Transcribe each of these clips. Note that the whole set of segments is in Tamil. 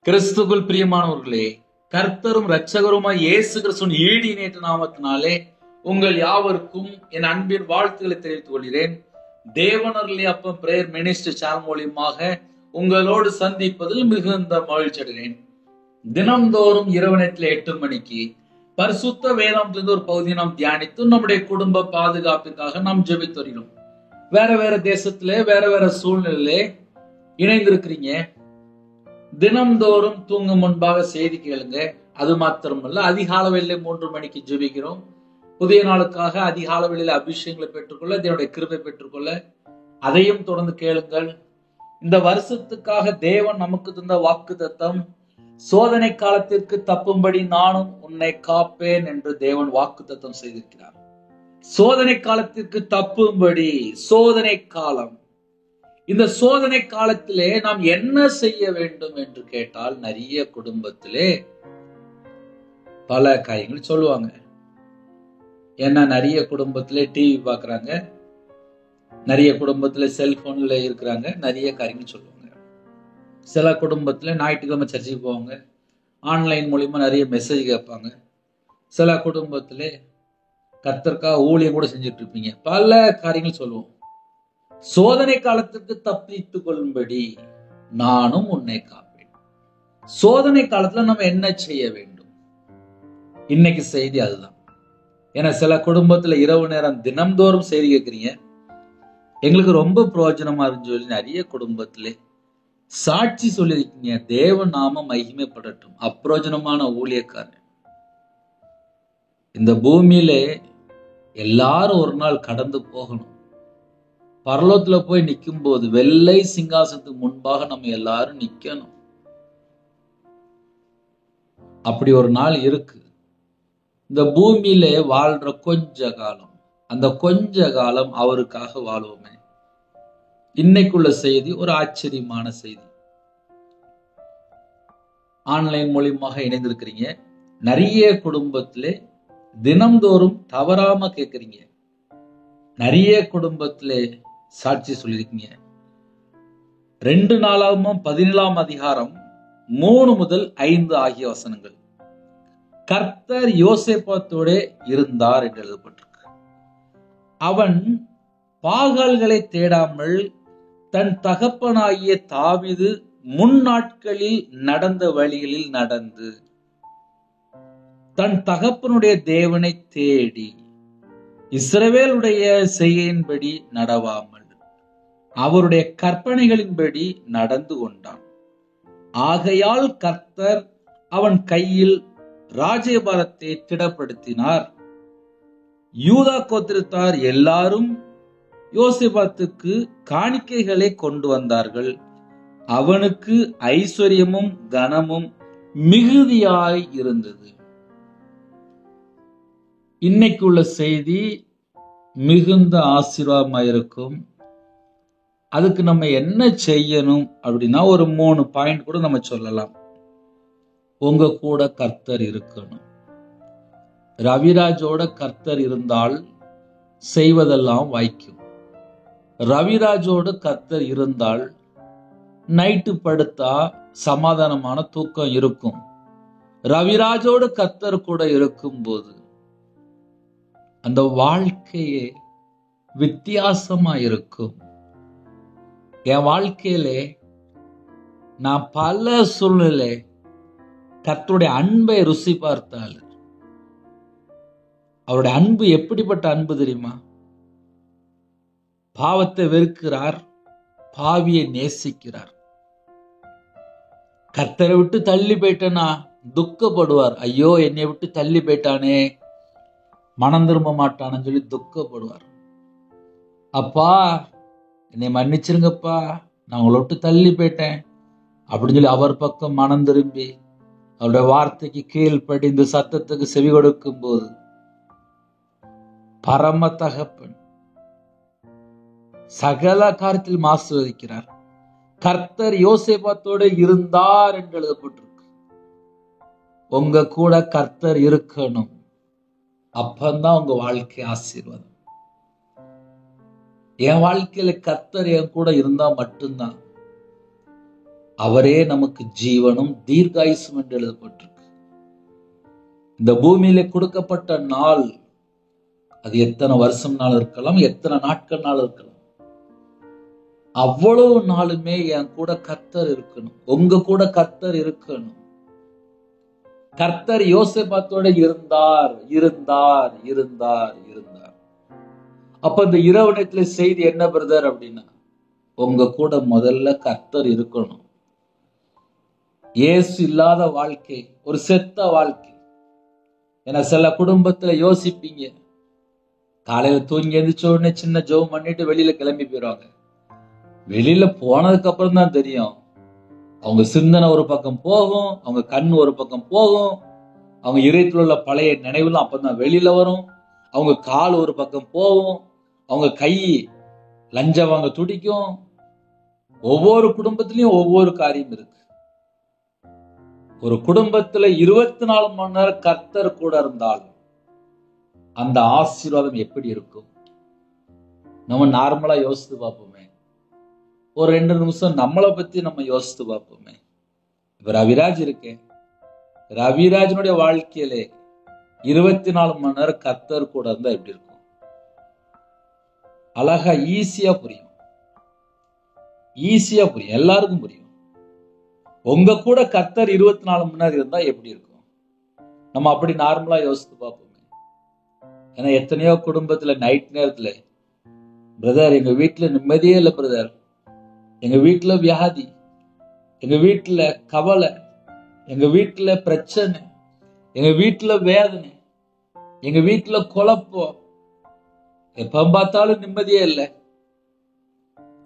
கிறிஸ்துவுக்குள் பிரியமானவர்களே, கர்த்தரும் இரட்சகருமாய் இயேசு கிறிஸ்துவின் ஈடு இணையற்ற நாமத்தினாலே உங்கள் யாவருக்கும் என் அன்பின் வாழ்த்துக்களை தெரிவித்துக் கொள்கிறேன். தேவனர்லி அப்பம் பிரேயர் மினிஸ்ட்ரி சேனல் மூலியமாக உங்களோடு சந்திப்பதில் மிகுந்த மகிழ்ச்சி அடைகிறேன். தினம்தோறும் இரவு நேரத்தில் 8 மணிக்கு பரிசுத்த வேதாந்தத்திலிருந்து ஒரு பகுதியை நாம் தியானித்து நம்முடைய குடும்ப பாதுகாப்புக்காக நாம் ஜெபித்து வருகிறோம். வேற வேற தேசத்திலே வேற வேற சூழ்நிலையிலே இணைந்திருக்கிறீங்க. தினம்தோறும் தூங்கும் முன்பாக செய்தி கேளுங்க. அது மாத்திரமல்ல, அதிகால வேளையில 3 மணிக்கு ஜெபிக்கிறோம். புதிய நாளுக்காக அதிகால வேளையில அபிஷேகங்களை பெற்றுக்கொள்ள, தேவனுடைய கிருபை பெற்றுக்கொள்ள அதையும் தொடர்ந்து கேளுங்கள். இந்த வருஷத்துக்காக தேவன் நமக்கு தந்த வாக்குத்தத்தம், சோதனை காலத்திற்கு தப்பும்படி நானும் உன்னை காப்பேன் என்று தேவன் வாக்குத்தத்தம் செய்திருக்கிறார். சோதனை காலத்திற்கு தப்பும்படி, சோதனை காலம். இந்த சோதனை காலத்திலே நாம் என்ன செய்ய வேண்டும் என்று கேட்டால், நிறைய குடும்பத்திலே பல காரியங்கள் சொல்லுவாங்க. ஏன்னா நிறைய குடும்பத்திலே டிவி பார்க்கறாங்க, நிறைய குடும்பத்துல செல்போன்ல இருக்கிறாங்க, நிறைய காரியங்கள் சொல்லுவாங்க. சில குடும்பத்துல ஞாயிற்றுக்கிழமை சர்ச்சைக்கு போவாங்க, ஆன்லைன் மூலியமா நிறைய மெசேஜ் கேட்பாங்க. சில குடும்பத்திலே கர்த்தருக்காக ஊழியம் கூட செஞ்சுட்டு இருப்பீங்க. பல காரியங்கள் சொல்லுவோம். சோதனை காலத்திற்கு தப்பித்துக் கொள்ளும்படி நானும் உன்னை காப்பேன். சோதனை காலத்துல நம்ம என்ன செய்ய வேண்டும்? இன்னைக்கு செய்தி அதுதான். ஏன்னா சில குடும்பத்துல இரவு நேரம் தினம்தோறும் செய்தி கேட்கிறீங்க. எங்களுக்கு ரொம்ப பிரயோஜனமா இருக்குன்னு சொல்லி நிறைய குடும்பத்திலே சாட்சி சொல்லியிருக்கீங்க. தேவ நாமம் மகிமைப்படட்டும். அப்பிரயோஜனமான ஊழியக்காரன். இந்த பூமியிலே எல்லாரும் ஒரு நாள் கடந்து போகணும். பரலோகத்துல போய் நிற்கும் போது வெள்ளை சிங்காசனத்துக்கு முன்பாக நம்ம எல்லாரும் நிக்கணும். அப்படி ஒரு நாள் இருக்கு. இந்த பூமியில வாழ்ற கொஞ்ச காலம், அந்த கொஞ்ச காலம் அவருக்காக வாழுவோமே. இன்னைக்குள்ள செய்தி ஒரு ஆச்சரியமான செய்தி. ஆன்லைன் மூலியமாக இணைந்திருக்கிறீங்க. நிறைய குடும்பத்திலே தினம்தோறும் தவறாம கேட்கறீங்க. நிறைய குடும்பத்திலே சாட்சி சொல்லியிருக்கீங்க. 2 நாளாகமும் 17ஆம் அதிகாரம் 3 முதல் 5 ஆகிய வசனங்கள். கர்த்தர் யோசேப்பாத்தோட இருந்தார் என்று எழுதப்பட்டிருக்கு. அவன் பாகால்களை தேடாமல் தன் தகப்பனாகிய தாவீது முன்னாட்களில் நடந்த வழிகளில் நடந்து, தன் தகப்பனுடைய தேவனை தேடி, இஸ்ரவேலுடைய செய்கையின்படி நடவாமல் அவருடைய கற்பனைகளின்படி நடந்து கொண்டான். ஆகையால் கர்த்தர் அவன் கையில் ராஜ்யபாரத்தை திடப்படுத்தினார். யூதா கோத்திரத்தார் எல்லாரும் யோசேபாத்துக்கு காணிக்கைகளை கொண்டு வந்தார்கள். அவனுக்கு ஐஸ்வர்யமும் கனமும் மிகுதியாய் இருந்தது. இன்னைக்கு உள்ள செய்தி மிகுந்த ஆசீர்வாதமாயிருக்கும். அதுக்கு நம்ம என்ன செய்யணும் அப்படின்னா, ஒரு 3 பாயிண்ட் கூட நம்ம சொல்லலாம். உங்க கூட கர்த்தர் இருக்கணும். ரவிராஜோட கர்த்தர் இருந்தால் செய்வதெல்லாம் வாய்க்கும். ரவிராஜோடு கர்த்தர் இருந்தால் நைட்டு படுத்தா சமாதானமான தூக்கம் இருக்கும். ரவிராஜோடு கர்த்தர் கூட இருக்கும் போது அந்த வாழ்க்கையே வித்தியாசமா இருக்கும். என் வாழ்க்கையிலே நான் பல சூழ்நிலை கர்த்தருடைய அன்பை ருசி பார்த்தால், அவருடைய அன்பு எப்படிப்பட்ட அன்பு தெரியுமா? பாவத்தை வெறுக்கிறார், பாவியை நேசிக்கிறார். கர்த்தரை விட்டு தள்ளி போயிட்டேனா துக்கப்படுவார். ஐயோ என்னை விட்டு தள்ளி போயிட்டானே, மனம் திரும்ப மாட்டான்னு சொல்லி துக்கப்படுவார். அப்பா என்னை மன்னிச்சிருங்கப்பா, நான் உங்களை விட்டு தள்ளி போயிட்டேன் அப்படின்னு சொல்லி அவர் பக்கம் மனம் திரும்பி அவருடைய வார்த்தைக்கு கீழ்ப்படி இந்த சத்தத்துக்கு செவி கொடுக்கும் போது, பரம தகப்பன் சகல காரியத்தில் ஆசீர்வதிக்கிறார். கர்த்தர் யோசேப்பாத்தோடு இருந்தார் என்று எழுதப்பட்டிருக்கு. உங்க கூட கர்த்தர் இருக்கணும். அப்பந்தான் உங்க வாழ்க்கை ஆசீர்வாதம். என் வாழ்க்கையில கர்த்தர் என் கூட இருந்தா மட்டும்தான். அவரே நமக்கு ஜீவனும் தீர்காயுசும் என்று எழுதப்பட்டிருக்கு. இந்த பூமியில கொடுக்கப்பட்ட நாள் அது எத்தனை வருஷம் நாள் இருக்கலாம், எத்தனை நாட்கள் நாள் இருக்கலாம். அவ்வளவு நாளுமே என் கூட கர்த்தர் இருக்கணும், உங்க கூட கர்த்தர் இருக்கணும். கர்த்தர் யோசேப்பாத்தோட இருந்தார் இருந்தார் இருந்தார் இருந்தார். அப்ப இந்த இரவு நேரத்துல செய்தி என்ன பிரதர் அப்படின்னா, உங்க கூட முதல்ல கர்த்தர் இருக்கணும். இயேசு இல்லாத வாழ்க்கை ஒரு செத்த வாழ்க்கை. ஏன்னா சில குடும்பத்துல யோசிப்பீங்க, காலையில தூங்கி எழுந்திரிச்ச உடனே சின்ன ஜெபம் பண்ணிட்டு வெளியில கிளம்பி போயிடுவாங்க. வெளியில போனதுக்கு அப்புறம் தான் தெரியும், அவங்க சிந்தனை ஒரு பக்கம் போகும், அவங்க கண் ஒரு பக்கம் போகும், அவங்க இதயத்தில் உள்ள பழைய நினைவுலாம் அப்பதான் வெளியில வரும். அவங்க கால் ஒரு பக்கம் போகும், அவங்க கை லஞ்சம் வாங்க துடிக்கும். ஒவ்வொரு குடும்பத்திலையும் ஒவ்வொரு காரியம் இருக்கு. ஒரு குடும்பத்துல 24 மணி நேரம் கர்த்தர் கூட இருந்தால் அந்த ஆசீர்வாதம் எப்படி இருக்கும்? நம்ம நார்மலா யோசித்து பார்ப்போமே. ஒரு 2 நிமிஷம் நம்மளை பத்தி நம்ம யோசித்து பார்ப்போமே. இப்ப ரவிராஜ் இருக்கேன், ரவிராஜனுடைய வாழ்க்கையிலே 24 மணி நேரம் கர்த்தர் கூட இருந்தா எப்படி இருக்கும்? அழகா ஈஸியா புரியும், ஈஸியா புரியும், எல்லாருக்கும் புரியும். உங்க கூட கர்த்தர் 24 மணி நேரம் இருந்தா எப்படி இருக்கும்? நம்ம அப்படி நார்மலா யோசித்து பார்ப்போமே. ஏன்னா எத்தனையோ குடும்பத்துல நைட் நேரத்துல, பிரதர் எங்க வீட்டுல நிம்மதியே இல்லை பிரதர், எங்க வீட்டுல வியாதி, எங்க வீட்டுல கவலை, எங்க வீட்டுல பிரச்சனை, எங்க வீட்டுல வேதனை, எங்க வீட்டுல குழப்பம், எப்ப பார்த்தாலும் நிம்மதியே இல்லை.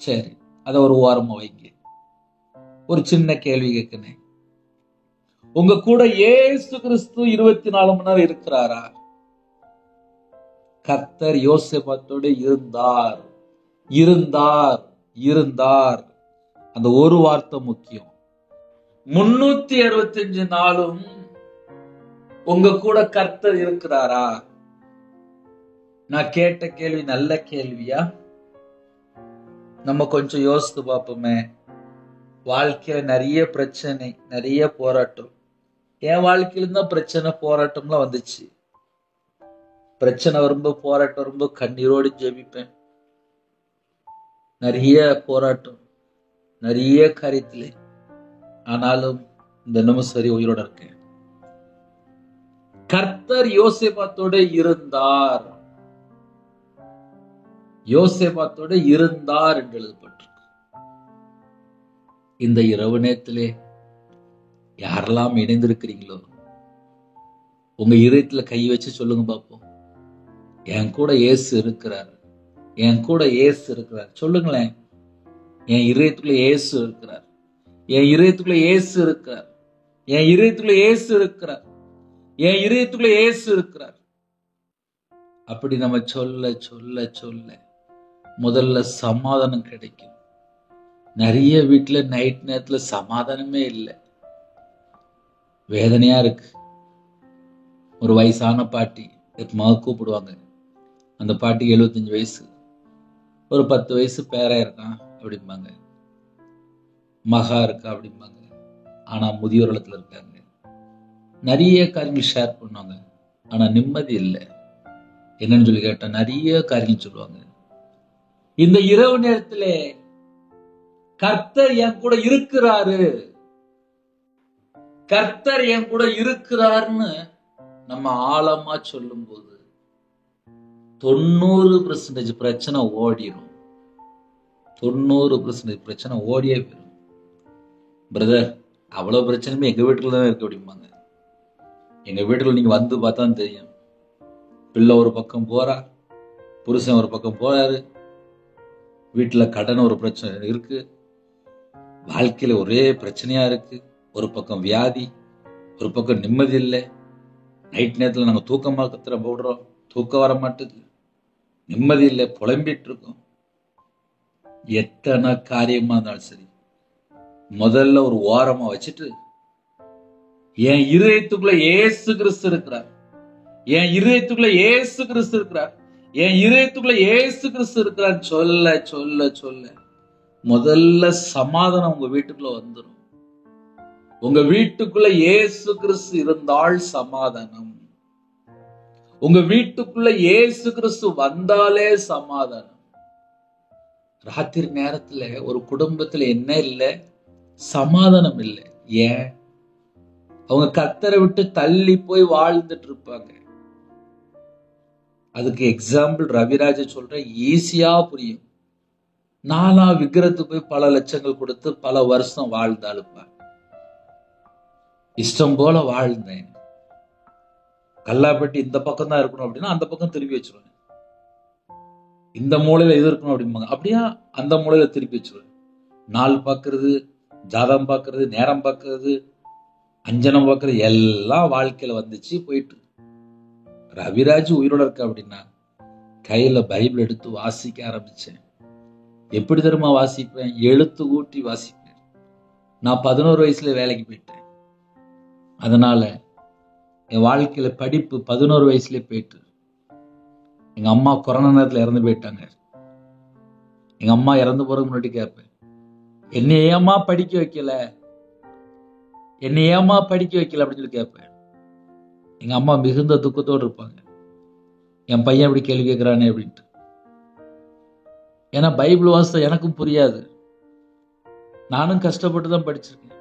சரி, அத ஒரு ஓரமா வைங்க. ஒரு சின்ன கேள்வி கேட்கிறேன், உங்க கூட இயேசு கிறிஸ்து 24 மணி நேரம் இருக்கிறாரா? கர்த்தர் யோசேப்பாத்தோடு இருந்தார் இருந்தார் இருந்தார். அந்த ஒரு வார்த்தை முக்கியம். 365 நாளும் உங்க கூட கர்த்தர் இருக்கிறாரா? நான் கேட்ட கேள்வி நல்ல கேள்வியா? நம்ம கொஞ்சம் யோசித்து பார்ப்போமே. வாழ்க்கையில நிறைய பிரச்சனை, நிறைய போராட்டம். என் வாழ்க்கையில தான் பிரச்சனை போராட்டம்லாம் வந்துச்சு. பிரச்சனை வரும்போது, போராட்டம் வரும்போது கண்ணீரோடு ஜெபிப்பேன். நிறைய போராட்டம், நிறைய காரியத்திலே. ஆனாலும் இந்த நிமிஷம் சரி உயிரோட இருக்கேன். கர்த்தர் யோசேப்பாத்தோட இருந்தார், யோசேப்பாத்தோட இருந்தார் என்று எழுதப்பட்டிருக்கு. இந்த இரவு நேரத்திலே யாரெல்லாம் இணைந்திருக்கிறீங்களோ, உங்க இதயத்துல கை வச்சு சொல்லுங்க பார்ப்போம், என் கூட இயேசு இருக்கிறார், என் கூட இயேசு இருக்கிறார். சொல்லுங்களேன், என் இதயத்துக்குள்ள இயேசு இருக்கிறார், என் இதயத்துக்குள்ள இயேசு இருக்கிறார், என் இதயத்துக்குள்ள இயேசு இருக்கிறார், என் இதயத்துக்குள்ள இயேசு இருக்கிறார். அப்படி நம்ம சொல்ல சொல்ல சொல்ல முதல்ல சமாதானம் கிடைக்கும். நிறைய வீட்டுல நைட் நேரத்துல சமாதானமே இல்லை, வேதனையா இருக்கு. ஒரு வயசான பாட்டி எப்பமா கூப்பிடுவாங்க, அந்த பாட்டிக்கு 75 வயசு, ஒரு 10 வயசு பேரா இருக்கான் அப்படிம்பாங்க, மகா இருக்கா அப்படிம்பாங்க. ஆனா முதியோர் இல்லத்துல இருக்காங்க. நிறைய காரியங்கள் ஷேர் பண்ணுவாங்க, ஆனா நிம்மதி இல்லை. என்னன்னு சொல்லி கேட்டா நிறைய காரியங்கள் சொல்லுவாங்க. இந்த இரவு நேரத்துல கர்த்தர் என் கூட இருக்கிறாரு, கர்த்தர் என் கூட இருக்கிறாருன்னு நம்ம ஆழமா சொல்லும் போது 90% பிரச்சனை ஓடிடும். 90% பிரச்சனை ஓடியே போயிடும். பிரதர், அவ்வளவு பிரச்சனையுமே எங்க வீட்டுல தான் இருக்க அப்படிம்பாங்க. எங்க வீட்டுல நீங்க வந்து பார்த்தா தெரியும். பிள்ளை ஒரு பக்கம் போறா, புருஷன் ஒரு பக்கம் போறாரு, வீட்டுல கடன் ஒரு பிரச்சனை இருக்கு, வாழ்க்கையில ஒரே பிரச்சனையா இருக்கு. ஒரு பக்கம் வியாதி, ஒரு பக்கம் நிம்மதி இல்லை. நைட் நேரத்துல நாங்க தூக்கமா கத்துற போடுறோம், தூக்கம் வர மாட்டேது, நிம்மதி இல்லை, புலம்பிட்டு இருக்கோம். எத்தனை காரியமா இருந்தாலும் சரி, முதல்ல ஒரு ஓரமா வச்சுட்டு, என் இதயத்துக்குள்ள இயேசு கிறிஸ்து இருக்கிறார், என் இதயத்துக்குள்ள இயேசு கிறிஸ்து இருக்கிறார், என் இதயத்துக்குள்ள இயேசு கிறிஸ்து இருக்கிறார் சொல்ல சொல்ல சொல்ல முதல்ல சமாதானம் உங்க வீட்டுக்குள்ள வந்துடும். உங்க வீட்டுக்குள்ள இயேசு கிறிஸ்து இருந்தால் சமாதானம். உங்க வீட்டுக்குள்ள இயேசு கிறிஸ்து வந்தாலே சமாதானம். ராத்திரி நேரத்துல ஒரு குடும்பத்துல என்ன இல்லை? சமாதானம் இல்லை. ஏன்? அவங்க கர்த்தரை விட்டு தள்ளி போய் வாழ்ந்துட்டு இருப்பாங்க. அதுக்கு எக்ஸாம்பிள் ரவிராஜ சொல்றேன், ஈஸியா புரியும். நானா விக்கிரத்துக்கு போய் பல லட்சங்கள் கொடுத்து பல வருஷம் வாழ்ந்தாளுப்பா. இஷ்டம் போல வாழ்ந்தேன். கல்லாப்பட்டி இந்த பக்கம் தான் இருக்கணும் அப்படின்னா அந்த பக்கம் திருப்பி வச்சிருவேன். இந்த மூலையில இது இருக்கணும் அப்படிம்பாங்க, அப்படியா அந்த மூலையில திருப்பி வச்சிருவேன். நாள் பார்க்கறது, ஜாதகம் பார்க்கறது, நேரம் பார்க்கறது, அஞ்சனம் பார்க்கறது எல்லாம் வாழ்க்கையில வந்துச்சு போயிட்டு. ரவிராஜ் உயிரோட இருக்க அப்படின்னா கையில பைபிள் எடுத்து வாசிக்க ஆரம்பிச்சேன். எப்படி தெரியுமா வாசிப்பேன்? எழுத்து கூட்டி வாசிப்பேன். நான் 11 வயசுல வேலைக்கு போயிட்டேன். அதனால என் வாழ்க்கையில படிப்பு 11 வயசுலயே போயிட்டு. எங்க அம்மா கொரோனா நேரத்துல இறந்து போயிட்டாங்க. எங்க அம்மா இறந்து போறதுக்கு முன்னாடி கேட்பேன், என்னை ஏமா படிக்க வைக்கல, என்னை ஏமா படிக்க வைக்கல அப்படின்னு சொல்லி கேட்பேன். எங்க அம்மா மிகுந்த துக்கத்தோடு இருப்பாங்க, என் பையன் அப்படி கேள்வி கேட்கிறானே அப்படின்ட்டு. ஏன்னா பைபிள் வாசித்த எனக்கும் புரியாது. நானும் கஷ்டப்பட்டு தான் படிச்சிருக்கேன்.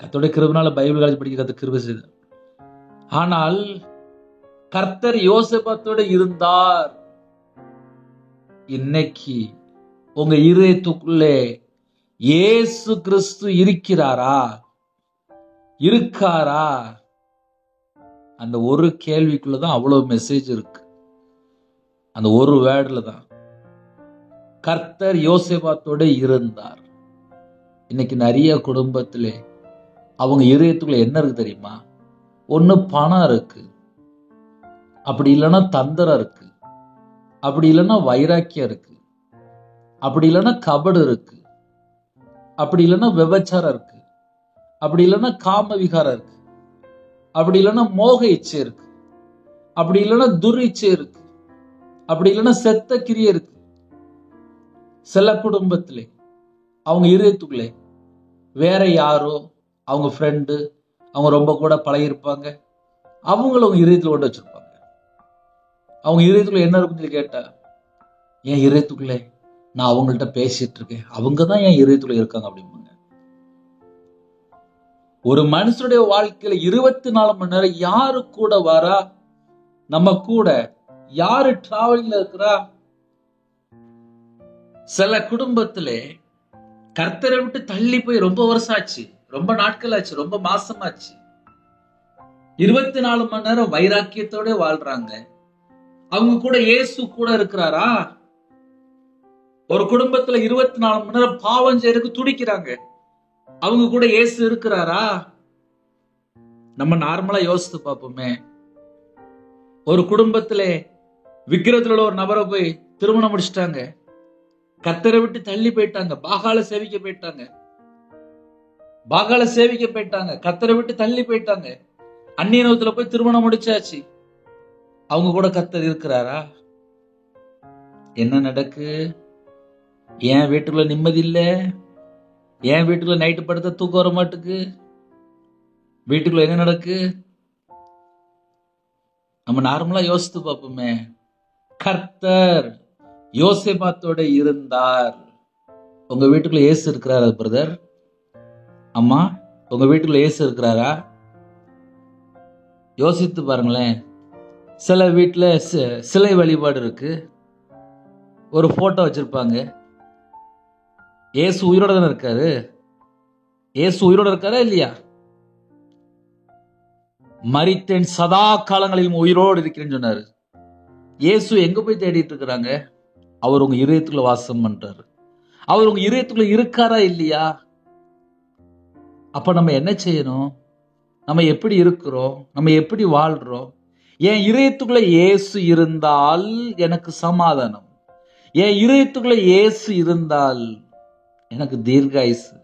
கர்த்தருடைய கிருபையினால பைபிள் காலேஜ் படிக்க கர்த்தர் கிருபை செய்தார். ஆனால் கர்த்தர் யோசேபாத்தோட இருந்தார். இன்னைக்கு உங்க இதயத்துக்குள்ளே இயேசு கிறிஸ்து இருக்கிறாரா? இருக்காரா? அந்த ஒரு கேள்விக்குள்ளதான் அவ்வளவு மெசேஜ் இருக்கு. அந்த ஒரு வேர்டுல தான் கர்த்தர் யோசேபாத்தோட இருந்தார். இன்னைக்கு நிறைய குடும்பத்திலே அவங்க இதயத்துக்குள்ள என்ன இருக்கு தெரியுமா? ஒண்ணு பணம் இருக்கு, அப்படி இல்லைன்னா தந்திரம் இருக்கு, அப்படி இல்லைன்னா வைராக்கியம் இருக்கு, அப்படி இல்லைன்னா கபடு இருக்கு, அப்படி இல்லைன்னா விபச்சாரம் இருக்கு, அப்படி இல்லைன்னா காம விகாரம் இருக்கு, அப்படி இல்லைன்னா மோக இச்சை இருக்கு, அப்படி இல்லைன்னா துர் இச்சை இருக்கு, அப்படி இல்லைன்னா செத்த கிரியை இருக்கு. சில குடும்பத்திலே அவங்க இதயத்துக்குள்ளே வேற யாரோ, அவங்க ஃப்ரெண்டு, அவங்க ரொம்ப கூட பழகிருப்பாங்க, அவங்கள அவங்க இதயத்துல கொண்டு வச்சிருப்பாங்க. அவங்க இதயத்துக்குள்ள என்ன இருக்குன்னு சொல்லி கேட்டா, என் இதயத்துக்குள்ளே நான் அவங்கள்ட்ட பேசிட்டு இருக்கேன், அவங்கதான் என் இதயத்துக்குள்ள இருக்காங்க அப்படிம்பாங்க. ஒரு மனுஷனுடைய வாழ்க்கையில 24 மணி நேரம் யாரு கூட வரா? நம்ம கூட யாரு டிராவலிங்ல இருக்கிறா? சில குடும்பத்திலே கர்த்தரை விட்டு தள்ளி போய் ரொம்ப வருஷம் ஆச்சு, ரொம்ப நாட்கள் ஆச்சு, ரொம்ப மாசம் ஆச்சு. 24 மணி நேரம் வைராக்கியத்தோட வாழ்றாங்க. அவங்க கூட இயேசு கூட இருக்கிறாரா? ஒரு குடும்பத்துல 24 மணி நேரம் பாவம் செய்யறதுக்கு துடிக்கிறாங்க, அவங்க கூட இயேசு இருக்கிறாரா? நம்ம நார்மலா யோசித்து பார்ப்போமே. ஒரு குடும்பத்துல விக்கிரத்துல உள்ள ஒரு நபரை போய் திருமணம் முடிச்சிட்டாங்க, கர்த்தரை விட்டு தள்ளி போயிட்டாங்க, பாகால சேவிக்க போயிட்டாங்க, பாகால சேவிக்க போயிட்டாங்க, கர்த்தரை விட்டு தள்ளி போயிட்டாங்க, அந்நியனத்துல போய் திருமணம் முடிச்சாச்சு. அவங்க கூட கர்த்தர் இருக்கிறாரா? என்ன நடக்கு? ஏன் வீட்டுக்குள்ள நிம்மதி இல்ல? ஏன் வீட்டுக்குள்ள நைட்டு படுத்த தூக்கம் வர மாட்டுக்கு? வீட்டுக்குள்ள என்ன நடக்கு? நம்ம நார்மலா யோசித்து பார்ப்போமே. கர்த்தர் யோசேபாத்தோட இருந்தார். உங்க வீட்டுக்குள்ள இயேசு இருக்கிறாரா பிரதர்? அம்மா, உங்க வீட்டுக்குள்ள இயேசு இருக்கிறாரா? யோசித்து பாருங்களேன். சில வீட்டுல சிலை வழிபாடு இருக்கு, ஒரு போட்டோ வச்சிருப்பாங்க. இயேசு உயிரோட தானே இருக்காரு? இயேசு உயிரோட இருக்காரா இல்லையா? மரித்தேன் சதா காலங்களிலும் உயிரோடு இருக்கிறேன்னு சொன்னாரு. இயேசு எங்க போய் தேடிட்டு இருக்கிறாங்க? அவர் உங்க இதயத்துக்குள்ள வாசம் பண்றாரு. அவர் உங்க இதயத்துக்குள்ள இருக்காரா இல்லையா? அப்ப நம்ம என்ன செய்யணும்? நம்ம எப்படி இருக்கிறோம்? நம்ம எப்படி வாழ்றோம்? என் இதயத்துக்குள்ள இயேசு இருந்தால் எனக்கு சமாதானம். என் இதயத்துக்குள்ள இயேசு இருந்தால் எனக்கு தீர்காயுசு.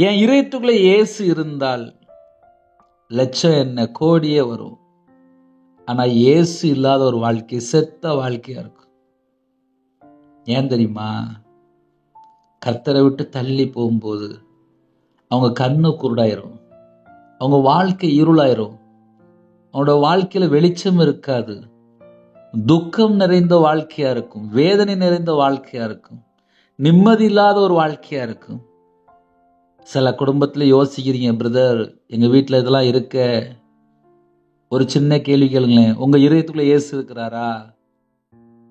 என் இதயத்துக்குள்ள இயேசு இருந்தால் லட்சம் என்ன கோடியே வரும். ஆனா இயேசு இல்லாத ஒரு வாழ்க்கை செத்த வாழ்க்கையா இருக்கும். ஏன் தெரியுமா? கர்த்தரை விட்டு தள்ளி போகும்போது அவங்க கண்ணு குருடாயிரும். அவங்க வாழ்க்கை இருளாயிரும். அவனோட வாழ்க்கையில வெளிச்சம் இருக்காது. துக்கம் நிறைந்த வாழ்க்கையா இருக்கும், வேதனை நிறைந்த வாழ்க்கையா இருக்கும், நிம்மதி இல்லாத ஒரு வாழ்க்கையா இருக்கும். சில குடும்பத்துல யோசிக்கிறீங்க, பிரதர் எங்க வீட்டுல இதெல்லாம் இருக்க. ஒரு சின்ன கேள்வி கேளுங்களேன், உங்க இதயத்துக்குள்ள இயேசு இருக்கிறாரா?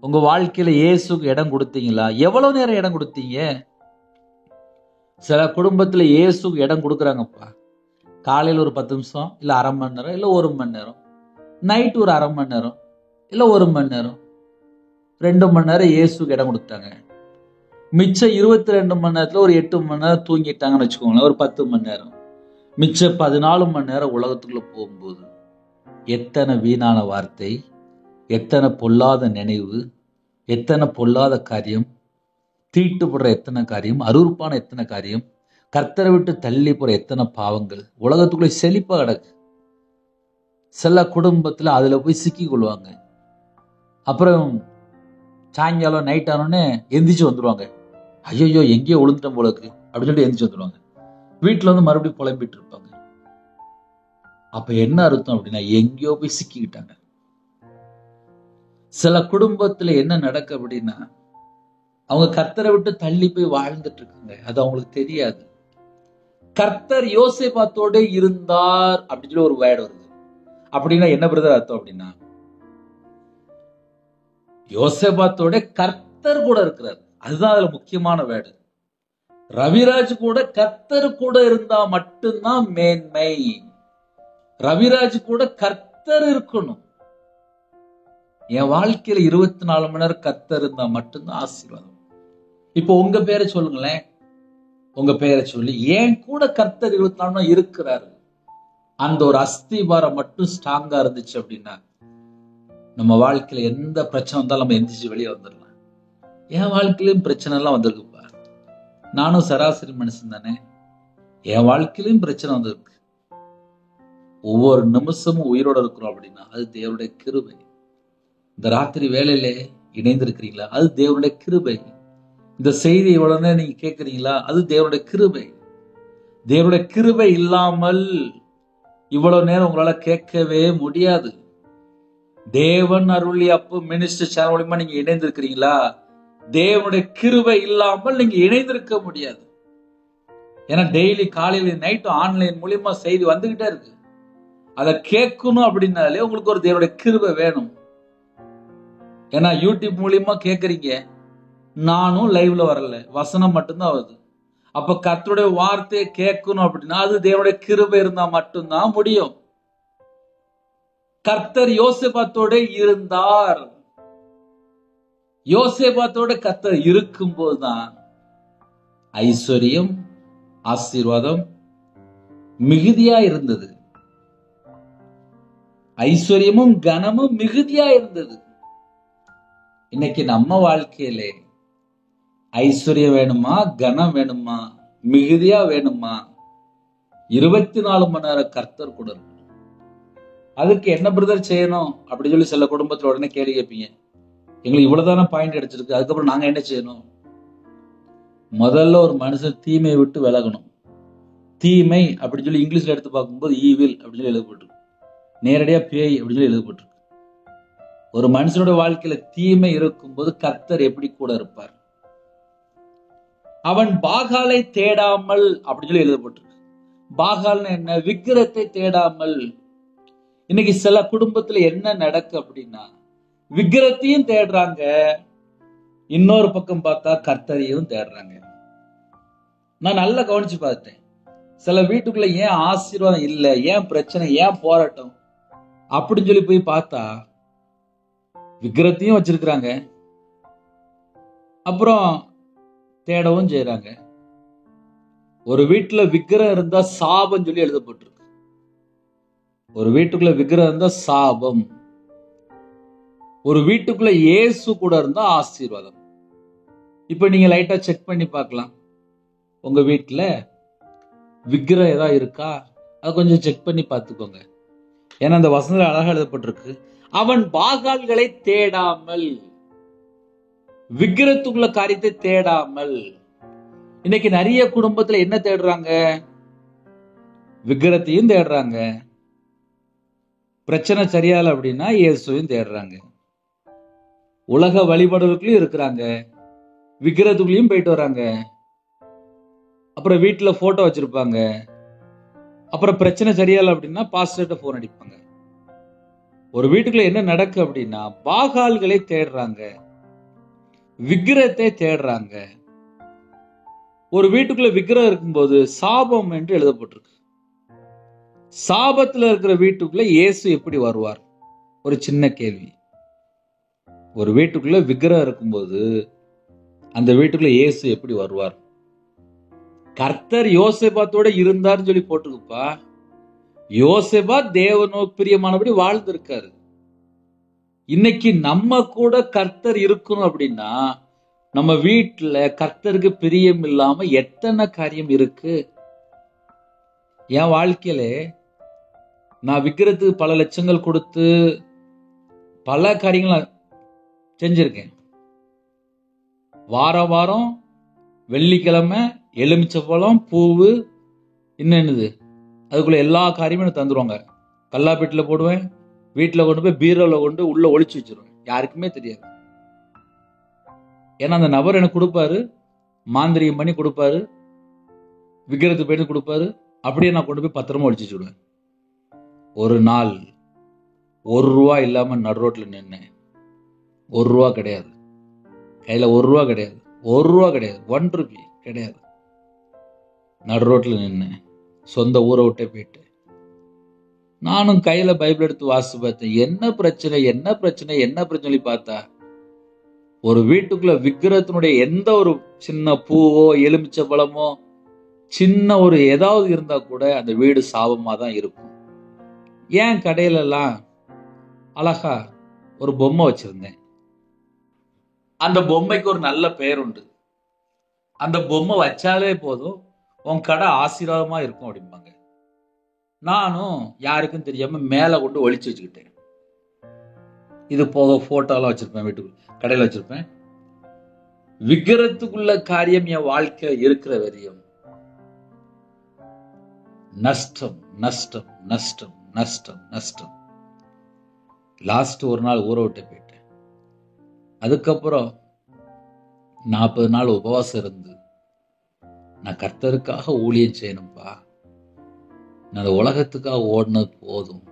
உங்க வாழ்க்கையில இயேசுக்கு இடம் கொடுத்தீங்களா? எவ்வளவு நேரம் இடம் கொடுத்தீங்க? சில குடும்பத்துல இயேசுக்கு இடம் கொடுக்குறாங்கப்பா. காலையில் ஒரு 10 நிமிஷம், இல்ல அரை மணி நேரம், இல்ல 1 மணி நேரம். நைட் ஒரு அரை மணி நேரம், இல்ல 1 மணி நேரம், 2 மணி நேரம் இயேசுக்கு இடம் கொடுத்தாங்க. மிச்சம் 22 மணி நேரத்துல ஒரு 8 மணி நேரம் தூங்கிட்டாங்கன்னு வச்சுக்கோங்களேன், ஒரு 10 மணி நேரம். மிச்சம் 14 மணி நேரம் உலகத்துக்குள்ள போகும்போது எத்தனை வீணான வார்த்தை, எத்தனை பொல்லாத நினைவு, எத்தனை பொல்லாத காரியம், தீட்டுப்படுற எத்தனை காரியம், அருவருப்பான எத்தனை காரியம், கர்த்தரை விட்டு தள்ளி போற எத்தனை பாவங்கள் உலகத்துக்குள்ள செழிப்பா கிடக்கு. சில குடும்பத்துல அதுல போய் சிக்கி கொள்வாங்க. அப்புறம் சாயங்காலம் நைட் ஆனோடனே எந்திரிச்சு வந்துடுவாங்க. ஐயோ எங்கேயோ விழுந்துட்டோம் போலக்கு அப்படின்னு சொல்லிட்டு எந்திரிச்சு வந்துடுவாங்க. வீட்டுல வந்து மறுபடியும் புலம்பிட்டு இருப்பாங்க. அப்ப என்ன அர்த்தம் அப்படின்னா, எங்கேயோ போய் சிக்கிக்கிட்டாங்க. சில குடும்பத்துல என்ன நடக்கு அப்படின்னா, அவங்க கர்த்தரை விட்டு தள்ளி போய் வாழ்ந்துட்டு இருக்காங்க. அது அவங்களுக்கு தெரியாது. கர்த்தர் யோசேபாத்தோட இருந்தார் அப்படின்னு சொல்லி ஒரு வேர்டு வருது. அப்படின்னா என்ன பிரதர் அர்த்தம் அப்படின்னா, யோசேபாத்தோட கர்த்தர் கூட இருக்கிறார். அதுதான் அதுல முக்கியமான வேர்டு. ரவிராஜ் கூட கர்த்தர் கூட இருந்தா மட்டும்தான் மேன்மை. ரவிராஜ் கூட கர்த்தர் இருக்கணும். என் வாழ்க்கையில 24 மணி நேரம் கர்த்தர் இருந்தா மட்டும்தான் ஆசீர்வாதம். இப்போ உங்க பேரை சொல்லுங்களேன். உங்க பேரை சொல்லி ஏன் கூட கர்த்தர் 24 மணி நேரம் இருக்கிறாரு. அந்த ஒரு அஸ்திபாரம் மட்டும் ஸ்ட்ராங்கா இருந்துச்சு அப்படின்னா, நம்ம வாழ்க்கையில எந்த பிரச்சனை வந்தாலும் நம்ம எந்திரிச்சு வெளியே வந்துடலாம். என் வாழ்க்கையிலும் பிரச்சனை எல்லாம் வந்திருக்குப்பா. நானும் சராசரி மனுஷன் தானே. என் வாழ்க்கையிலும் பிரச்சனை வந்திருக்கு. ஒவ்வொரு நிமிஷமும் உயிரோட இருக்கிறோம் அப்படின்னா அது தேவனுடைய கிருபை. இந்த ராத்திரி வேலையில இணைந்திருக்கிறீங்களா? அது தேவனுடைய கிருபை. இந்த செய்தி உடனே நீங்க கேட்கறீங்களா? அது தேவனுடைய கிருபை. தேவனுடைய கிருபை இல்லாமல் இவ்வளவு நேரம் உங்களால கேட்கவே முடியாது. தேவன் அருளி அப்போ மினிஸ்டர் சேனல் மூலமா நீங்க இணைந்திருக்கிறீங்களா? தேவனுடைய கிருபை இல்லாமல் நீங்க இணைந்திருக்க முடியாது. ஏன்னா டெய்லி காலையில நைட்டும் ஆன்லைன் மூலியமா செய்தி வந்துகிட்டே இருக்கு. அதை கேட்கணும் அப்படின்னாலே உங்களுக்கு ஒரு தேவனுடைய கிருபை வேணும். ஏன்னா யூடியூப் மூலியமா கேட்கறீங்க, நானும் லைவ்ல வரல, வசனம் மட்டும்தான் வருது. அப்ப கர்த்தருடைய வார்த்தையை கேட்கணும் அப்படின்னா அது தேவனுடைய கிருபை இருந்தா மட்டும்தான் முடியும். கர்த்தர் யோசேபாத்தோட இருந்தார். யோசேபாத்தோட கர்த்தர் இருக்கும் போதுதான் ஐஸ்வர்யம், ஆசீர்வாதம் மிகுதியா இருந்தது. ஐஸ்வர்யமும் கனமும் மிகுதியா இருந்தது. இன்னைக்கு நம்ம வாழ்க்கையிலே ஐஸ்வர்யம் வேணுமா, கனம் வேணுமா, மிகுதியா வேணுமா, 24 மணி நேரம் கர்த்தர் கூட இருக்கணும். அதுக்கு என்ன பிரதர் செய்யணும் அப்படின்னு சொல்லி சில குடும்பத்துல உடனே கேள்வி கேட்பீங்க. எங்களுக்கு இவ்வளவுதான பாயிண்ட் அடிச்சிருக்கு, அதுக்கப்புறம் நாங்க என்ன செய்யணும்? முதல்ல ஒரு மனுஷன் தீமையை விட்டு விலகணும். தீமை அப்படின்னு சொல்லி இங்கிலீஷ்ல எடுத்து பார்க்கும்போது ஈவில் அப்படின்னு சொல்லி எழுதப்பட்டிருக்கு. நேரடியா பேய் அப்படின்னு சொல்லி எழுதப்பட்டிருக்கு. ஒரு மனுஷனோட வாழ்க்கையில தீமை இருக்கும்போது கர்த்தர் எப்படி கூட இருப்பார்? அவன் பாகாலை தேடாமல் அப்படின்னு சொல்லி எழுதப்பட்டிருக்கு. பாகால்னு என்ன? விக்கிரத்தை தேடாமல். இன்னைக்கு சில குடும்பத்துல என்ன நடக்கு அப்படின்னா, விக்கிரத்தையும் தேடுறாங்க, இன்னொரு பக்கம் பார்த்தா கர்த்தரையும் தேடுறாங்க. நான் நல்லா கவனிச்சு பார்த்தேன். சில வீட்டுக்குள்ள ஏன் ஆசீர்வாதம் இல்லை, ஏன் பிரச்சனை, ஏன் போராட்டம் அப்படின்னு சொல்லி போய் பார்த்தா விக்கிரத்தையும் வச்சிருக்கிறாங்க, அப்புறம் தேடவும் செய்யறாங்க. ஒரு வீட்டுல விக்கிரம் இருந்தா சாபம் சொல்லி எழுதப்பட்டிருக்கு. ஒரு வீட்டுக்குள்ள விக்கிரம் இருந்தா சாபம். ஒரு வீட்டுக்குள்ள இயேசு கூட இருந்தா ஆசீர்வாதம். இப்ப நீங்க லைட்டா செக் பண்ணி பார்க்கலாம். உங்க வீட்டுல விக்கிரம் ஏதாவது இருக்கா? அதை கொஞ்சம் செக் பண்ணி பார்த்துக்கோங்க. ஏன்னா அந்த வசனத்துல அழகா எழுதப்பட்டிருக்கு, அவன் பாகால்களை தேடாமல், விக்கிரத்துக்குள்ள காரியத்தை தேடாமல். இன்னைக்கு நிறைய குடும்பத்துல என்ன தேடுறாங்க? விக்கிரத்தையும் தேடுறாங்க, பிரச்சனை சரியால அப்படின்னா இயேசுவையும் தேடுறாங்க. உலக வழிபாடுகளுக்குள்ளயும் இருக்கிறாங்க, விக்கிரத்துக்குள்ளயும் போயிட்டு வராங்க. அப்புறம் வீட்டுல போட்டோ வச்சிருப்பாங்க. அப்புறம் பிரச்சனை சரியால அப்படின்னா பாஸ்டர்கிட்ட போன் அடிப்பாங்க. ஒரு வீட்டுக்குள்ள என்ன நடக்கு அப்படின்னா பாகால்களை தேடுறாங்க, விக்கிரத்தை தேடுறாங்க. ஒரு வீட்டுக்குள்ள விக்கிரம் இருக்கும்போது சாபம் என்று எழுதப்பட்டிருக்கு. சாபத்துல இருக்கிற வீட்டுக்குள்ள இயேசு எப்படி வருவார்? ஒரு சின்ன கேள்வி. ஒரு வீட்டுக்குள்ள விக்கிரம் இருக்கும்போது அந்த வீட்டுக்குள்ள இயேசு எப்படி வருவார்? கர்த்தர் யோசேபாத்தோட இருந்தார்னு சொல்லி போட்டுக்குப்பா. யோசேபா தேவனோ பிரியமானபடி வாழ்ந்திருக்காரு. இன்னைக்கு நம்ம கூட கர்த்தர் இருக்கணும் அப்படின்னா நம்ம வீட்டுல கர்த்தருக்கு பிரியம் இல்லாம எத்தனை காரியம் இருக்கு. என் வாழ்க்கையில நான் விக்கிரத்துக்கு பல லட்சங்கள் கொடுத்து பல காரியங்கள் செஞ்சிருக்கேன். வாரம் வாரம் வெள்ளிக்கிழமை எலுமிச்சப்பழம், பூவு, இன்னும் என்னது அதுக்குள்ள எல்லா காரியமும் எனக்கு தந்துருவாங்க. கல்லாப்பீட்டில் போடுவேன், வீட்டில் கொண்டு போய் பீரோவில் கொண்டு உள்ள ஒளிச்சு வச்சிருவேன், யாருக்குமே தெரியாது. ஏன்னா அந்த நபர் எனக்கு கொடுப்பாரு, மாந்திரிகம் பண்ணி கொடுப்பாரு, விக்கிரத்து போயிட்டு கொடுப்பாரு. அப்படியே நான் கொண்டு போய் பத்திரமா ஒளிச்சு வச்சுடுவேன். ஒரு நாள் ₹1 இல்லாம நடு ரோட்ல நின்னேன். ₹1 கிடையாது கையில, ₹1 கிடையாது, ₹1 கிடையாது, ₹1 கிடையாது. நடு ரோட்ல நின்னேன். சொந்த ஊரை விட்டே போயிட்டு நானும் கையில பைபிள் எடுத்து வாசிச்சு பார்த்தேன். என்ன பிரச்சனை என்ன பிரச்சனை என்ன பிரச்சனை பார்த்தா ஒரு வீட்டுக்குள்ள விக்கிரத்தினுடைய எந்த ஒரு சின்ன பூவோ எலுமிச்சை பழமோ சின்ன ஒரு ஏதாவது இருந்தா கூட அந்த வீடு சாபமா தான் இருக்கும். ஏன் கடையில எல்லாம் அழகா ஒரு பொம்மை வச்சிருந்தேன். அந்த பொம்மைக்கு ஒரு நல்ல பெயர் உண்டு. அந்த பொம்மை வச்சாலே போதும் உன் கடை ஆசீர்வாதமா இருக்கும் அப்படிம்பாங்க. நானும் யாருக்கும் தெரியாம மேல கொண்டு ஒளிச்சு வச்சுக்கிட்டேன். இது போக போட்டோலாம் வச்சிருப்பேன், வீட்டுக்குள்ள கடையில வச்சிருப்பேன். விக்கிரத்துக்குள்ள காரியம் என் வாழ்க்கை இருக்கிற வரையும் நஷ்டம் நஷ்டம் நஷ்டம் நஷ்டம் நஷ்டம். லாஸ்ட் ஒரு நாள் ஊரை விட்டு போயிட்டேன். அதுக்கப்புறம் 40 நாள் உபவாசம் இருந்து நான் கர்த்தருக்காக ஊழியம் செய்யணும்பா, நான் அந்த உலகத்துக்காக ஓடினது போதும்,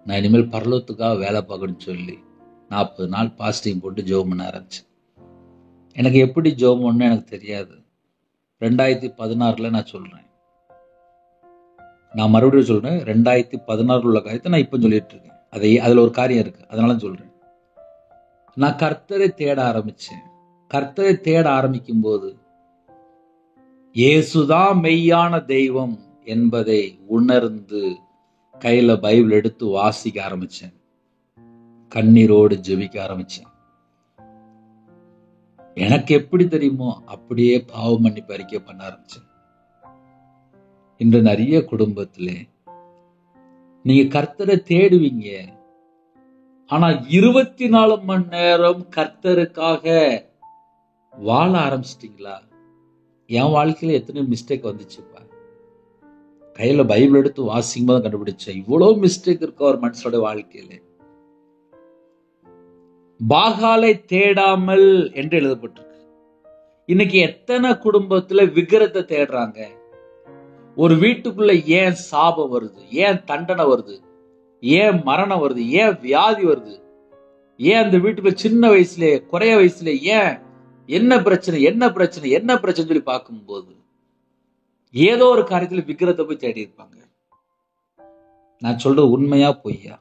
நான் இனிமேல் பரலோகத்துக்காக வேலை பார்க்கணும்னு சொல்லி 40 நாள் பாஸ்டிங் போட்டு ஜெபம் பண்ண ஆரம்பிச்சேன். எனக்கு எப்படி ஜெபம் பண்ணணும் எனக்கு தெரியாது. 2016 நான் சொல்றேன், நான் மறுபடியும் சொல்றேன், 2016 உள்ள காரியத்தை நான் இப்ப சொல்லிட்டு இருக்கேன். அதுல ஒரு காரியம் இருக்கு, அதனால சொல்றேன். நான் கர்த்தரை தேட ஆரம்பிச்சேன். கர்த்தரை தேட ஆரம்பிக்கும் போது இயேசுதான் மெய்யான தெய்வம் என்பதை உணர்ந்து கையில பைபிள் எடுத்து வாசிக்க ஆரம்பிச்சேன். கண்ணீரோடு ஜெபிக்க ஆரம்பிச்சேன். எனக்கு எப்படி தெரியுமோ அப்படியே பாவ மன்னிப்பு அறிக்கை பண்ண ஆரம்பிச்சேன். இன்று நிறைய குடும்பத்திலே நீங்க கர்த்தரை தேடுவீங்க, ஆனா 24 மணி நேரம் கர்த்தருக்காக வாழ ஆரம்பிச்சிட்டீங்களா? என் வாழ்க்கையில எத்தனை மிஸ்டேக் வந்துச்சுப்பா. கையில பைபிள் எடுத்து வாசிக்கும் போது கண்டுபிடிச்சேன், இவ்வளவு மிஸ்டேக் இருக்க ஒரு மனுஷனோட வாழ்க்கையில. பாகாலை தேடாமல் என்று எழுதப்பட்டிருக்கு. இன்னைக்கு எத்தனை குடும்பத்துல விக்கிரத்தை தேடுறாங்க. ஒரு வீட்டுக்குள்ள ஏன் சாபம் வருது, ஏன் தண்டனை வருது, ஏன் மரணம் வருது, ஏன் வியாதி வருது, ஏன் அந்த வீட்டுக்குள்ள சின்ன வயசுல குறைய வயசுல ஏன் என்ன பிரச்சனை என்ன பிரச்சனை என்ன பிரச்சனை சொல்லி பார்க்கும்போது ஏதோ ஒரு காரியத்துல விக்கிரத்தை போய் தேடி இருப்பாங்க. நான் சொல்றது உண்மையா பொய்யா?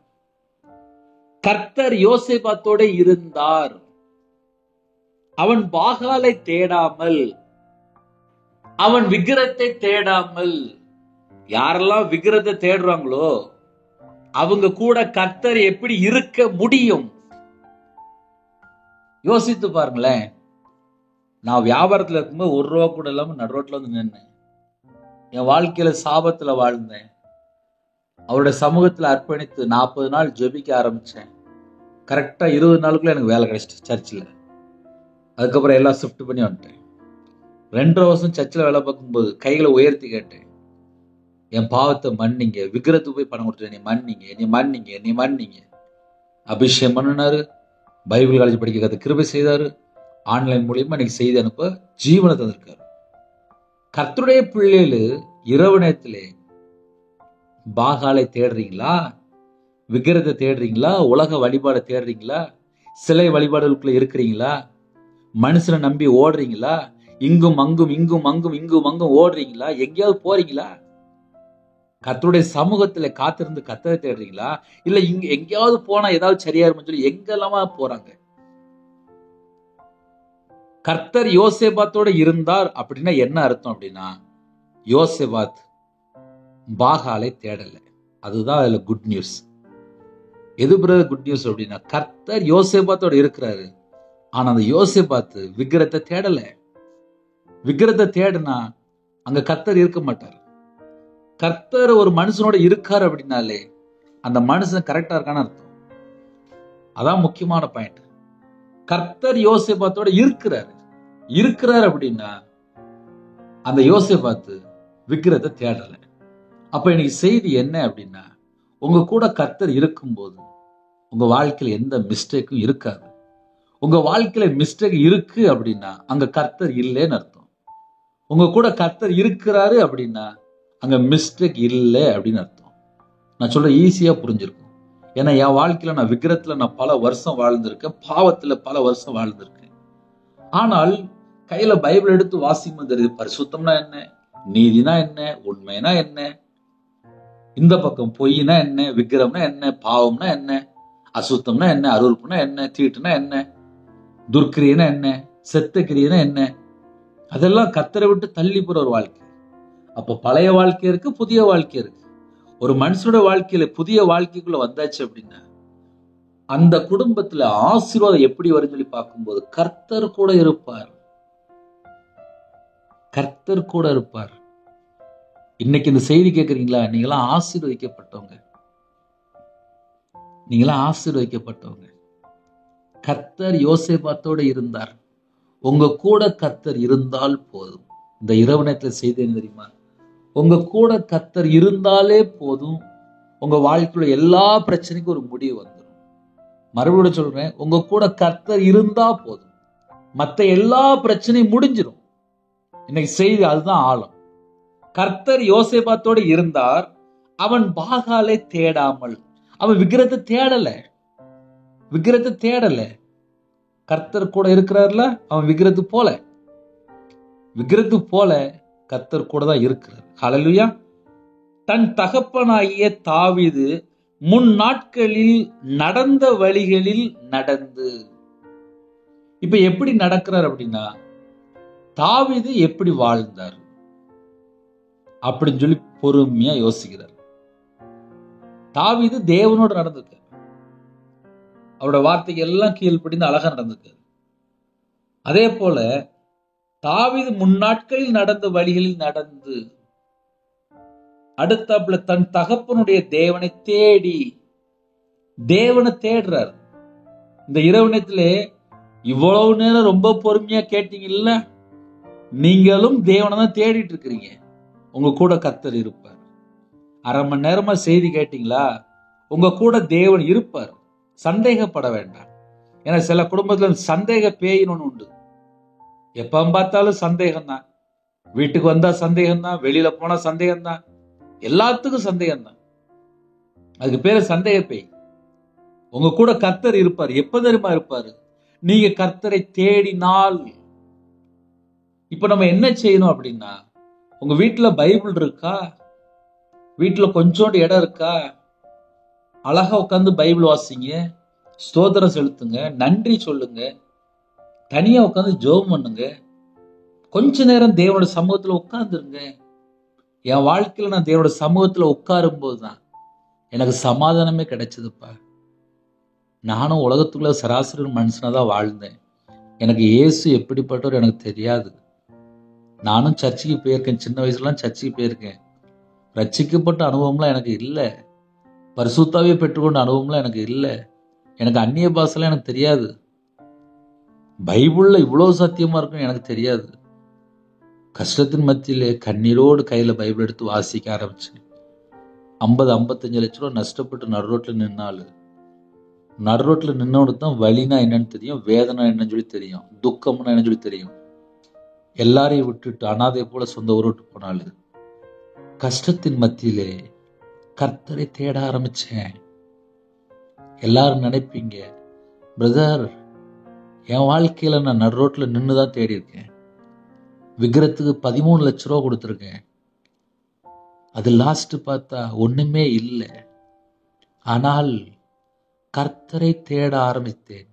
கர்த்தர் யோசேபாத்தோட இருந்தார். அவன் பாகாலை தேடாமல், அவன் விக்கிரத்தை தேடாமல். யாரெல்லாம் விக்கிரத்தை தேடுறாங்களோ அவங்க கூட கர்த்தர் எப்படி இருக்க முடியும்? யோசித்து பாருங்களேன். நான் வியாபாரத்துல இருக்கும்போது ₹1 கூட இல்லாம நடு ரோட்ல வந்து நின்னேன். என் வாழ்க்கையில சாபத்துல வாழ்ந்தேன். அவருடைய சமூகத்துல அர்ப்பணித்து 40 நாள் ஜெபிக்க ஆரம்பிச்சேன். கரெக்டா 20 நாளுக்குள்ள எனக்கு வேலை கிடைச்சிட்டு சர்ச்சில். அதுக்கப்புறம் எல்லாம் ஷிஃப்ட் பண்ணி வந்துட்டேன். 2.5 வருஷம் சர்ச்சில் வேலை பார்க்கும்போது கைகளை உயர்த்தி கேட்டேன், என் பாவத்தை மன்னிங்க, விக்கிரத்துக்கு போய் பணம் கொடுத்துட்டு என்னை மன்னிங்க. அபிஷேகம் பண்ணினாரு, பைபிள் காலேஜ் படிக்க கதை கிருபை செய்தாரு, ஆன்லைன் மூலியமா இன்னைக்கு செய்தி அனுப்ப ஜீவனை தந்திருக்காரு. கர்த்தருடைய பிள்ளைகளு இரவு நேரத்திலே பாகாலை தேடுறீங்களா, விக்கிரத்தை தேடுறீங்களா, உலக வழிபாடை தேடுறீங்களா, சிலை வழிபாடுகளுக்குள்ள இருக்கிறீங்களா, மனுஷனை நம்பி ஓடுறீங்களா, இங்கும் அங்கும் ஓடுறீங்களா, எங்கேயாவது போறீங்களா, கர்த்தருடைய சமூகத்துல காத்திருந்து கர்த்தரை தேடுறீங்களா, இல்ல இங்க எங்கேயாவது போனா ஏதாவது சரியா இருக்கும்னு சொல்லி எங்கெல்லாமா போறாங்க. கர்த்தர் யோசேபாத்தோட இருந்தார் அப்படின்னா என்ன அர்த்தம் அப்படின்னா, யோசேபாத் பாகாலை தேடல. அதுதான் அதுல குட் நியூஸ். எது பிறகு குட் நியூஸ் அப்படின்னா, கர்த்தர் யோசேபாத்தோட இருக்கிறாரு, ஆனா அந்த யோசேபாத்து விக்கிரத்தை தேடல. விக்கிரத்தை தேடுனா அங்க கர்த்தர் இருக்க மாட்டார். கர்த்தர் ஒரு மனுஷனோட இருக்காரு அப்படின்னாலே அந்த மனுஷன் கரெக்டா இருக்கான்னு அர்த்தம். அதான் முக்கியமான பாயிண்ட். கர்த்தர் யோசேபாத்தோட இருக்கிறாரு அப்படின்னா அந்த யோசேபாத்து விக்கிரத்தை தேடல. அப்ப இன்னைக்கு செய்தி என்ன அப்படின்னா, உங்க கூட கர்த்தர் இருக்கும்போது உங்க வாழ்க்கையில எந்த மிஸ்டேக்கும் இருக்காது. உங்க வாழ்க்கையில மிஸ்டேக் இருக்கு அப்படின்னா அங்க கர்த்தர் இல்லைன்னு அர்த்தம். உங்க கூட கர்த்தர் இருக்கிறாரு அப்படின்னா அங்க மிஸ்டேக் இல்லை அப்படின்னு அர்த்தம். நான் சொல்ற ஈஸியா புரிஞ்சிருக்கும். ஏன்னா என் வாழ்க்கையில நான் விக்கிரத்துல நான் பல வருஷம் வாழ்ந்திருக்கேன், பாவத்துல பல வருஷம் வாழ்ந்திருக்கேன். ஆனால் கையில பைபிள் எடுத்து வாசிக்கும் தெரியுது, பரிசுத்தம்னா என்ன, நீதினா என்ன, உண்மைனா என்ன, இந்த பக்கம் பொய்னா என்ன, விக்கிரம்னா என்ன, பாவம்னா என்ன, அசுத்தம்னா என்ன, அருவருப்புனா என்ன, தீட்டுனா என்ன, துர்க்கிரியனா என்ன, செத்த கிரியனா என்ன, அதெல்லாம் கர்த்தரை விட்டு தள்ளி போற ஒரு வாழ்க்கை. அப்ப பழைய வாழ்க்கை இருக்கு, புதிய வாழ்க்கை இருக்கு. ஒரு மனுஷனோட வாழ்க்கையில புதிய வாழ்க்கைக்குள்ள வந்தாச்சு அப்படின்னா அந்த குடும்பத்துல ஆசீர்வாதம் எப்படி வரும்னு சொல்லி பார்க்கும்போது கர்த்தர் கூட இருப்பார். கர்த்தர் கூட இருப்பார். இன்னைக்கு இந்த செய்தி கேட்கறீங்களா? நீங்களாம் ஆசீர்வதிக்கப்பட்டவங்க. நீங்களாம் ஆசீர்வதிக்கப்பட்டவங்க. கர்த்தர் யோசேபாத்தோட இருந்தார். உங்க கூட கர்த்தர் இருந்தால் போதும். இந்த இரவு நேரத்துல செய்தி என்ன தெரியுமா? உங்க கூட கர்த்தர் இருந்தாலே போதும், உங்க வாழ்க்கையில எல்லா பிரச்சனைக்கும் ஒரு முடிவு வந்துடும். மறுபடியும் சொல்றேன், உங்க கூட கர்த்தர் இருந்தா போதும், மத்த எல்லா பிரச்சனையும் முடிஞ்சிடும். இன்னைக்கு செய்தி அதுதான் ஆழம். கர்த்தர் யோசேபாத்தோட இருந்தார். அவன் பாகாலை தேடாமல், அவன் விக்கிரத்தை தேடல. கர்த்தர் கூட இருக்கிறார்ல, அவன் விக்கிரத்து போல கர்த்தர் கூட தான் இருக்கிறார். ஹல்லேலூயா. தன் தகப்பனாகிய தாவீது முன் நாட்களில் நடந்த வழிகளில் நடந்து, இப்ப எப்படி நடக்கிறார் அப்படின்னா, தாவீது எப்படி வாழ்ந்தார் அப்படின்னு சொல்லி பொறுமையா யோசிக்கிறார். தாவீது தேவனோடு நடந்திருக்கார். அவரோட வார்த்தைக்கு எல்லாம் கீழ்ப்படிந்து அழகா நடந்திருக்காரு. அதே போல தாவீது முன்னாட்களில் நடந்த வழிகளில் நடந்து அடுத்தாப்புல தன் தகப்பனுடைய தேவனை தேடுறார். இந்த இரவு நேரத்திலே இவ்வளவு நேரம் ரொம்ப பொறுமையா கேட்டீங்கல்ல, நீங்களும் தேவனை தான் தேடிட்டு இருக்கிறீங்க. உங்க கூட கர்த்தர் இருப்பார். அரை மணி நேரமா செய்தி கேட்டீங்களா? உங்க கூட தேவன் இருப்பார். சந்தேகப்பட வேண்டாம். ஏன்னா சில குடும்பத்துல சந்தேக பேயின்னு ஒண்ணு உண்டு. எப்ப பார்த்தாலும் சந்தேகம் தான். வீட்டுக்கு வந்தா சந்தேகம் தான், வெளியில போனா சந்தேகம் தான், எல்லாத்துக்கும் சந்தேகம் தான். அதுக்கு பேரு சந்தேக பேய். உங்க கூட கர்த்தர் இருப்பார். எப்ப தெரியுமா இருப்பாரு? நீங்க கர்த்தரை தேடினால். இப்ப நம்ம என்ன செய்யணும் அப்படின்னா, உங்க வீட்டுல பைபிள் இருக்கா? வீட்டுல கொஞ்சோண்டு இடம் இருக்கா? அழகா உட்காந்து பைபிள் வாசிங்க, ஸ்தோத்திரம் செலுத்துங்க, நன்றி சொல்லுங்க, தனியா உட்காந்து ஜெபம் பண்ணுங்க, கொஞ்ச நேரம் தேவனோட சமூகத்துல உட்கார்ந்துருங்க. என் வாழ்க்கையில நான் தேவனோட சமூகத்துல உட்காரும் போதுதான் எனக்கு சமாதானமே கிடைச்சதுப்பா. நானும் உலகத்துக்குள்ள சராசரி மனுஷனாதான் வாழ்ந்தேன். எனக்கு இயேசு எப்படிப்பட்டவர் எனக்கு தெரியாது. நானும் சர்ச்சுக்கு போயிருக்கேன், சின்ன வயசுலாம் சர்ச்சுக்கு போயிருக்கேன். ரட்சிக்கப்பட்ட அனுபவம்லாம் எனக்கு இல்லை. பரிசுத்தாவே பெற்றுக்கொண்ட அனுபவம்லாம் எனக்கு இல்லை. எனக்கு அந்நிய பாஷைலாம் எனக்கு தெரியாது. பைபிள்ல இவ்வளவு சத்தியமா இருக்குன்னு எனக்கு தெரியாது. கஷ்டத்தின் மத்தியிலே கண்ணீரோடு கையில பைபிள் எடுத்து வாசிக்க ஆரம்பிச்சேன். 50-55 லட்சம் ரூபாய் நஷ்டப்பட்டு நடுரோட்டில் நின்னாலும், நடுரோட்டில் நின்னவனுக்கு தான் வலினா என்னன்னு தெரியும், வேதனை என்னன்னு சொல்லி தெரியும், துக்கம்னா என்னன்னு சொல்லி தெரியும். எல்லாரையும் விட்டுட்டு அனாதை போல சொந்த ஊர் விட்டு போனாலும் கஷ்டத்தின் மத்தியிலே கர்த்தரை தேட ஆரம்பிச்சேன். எல்லாரும் நினைப்பீங்க, பிரதர் என் வாழ்க்கையில நான் நடுரோட்ல நின்றுதான் தேடி இருக்கேன், விக்கிரத்துக்கு 13 லட்சம் ரூபா கொடுத்துருக்கேன், அது லாஸ்ட் பார்த்தா ஒண்ணுமே இல்லை. ஆனால் கர்த்தரை தேட ஆரம்பித்தேன்.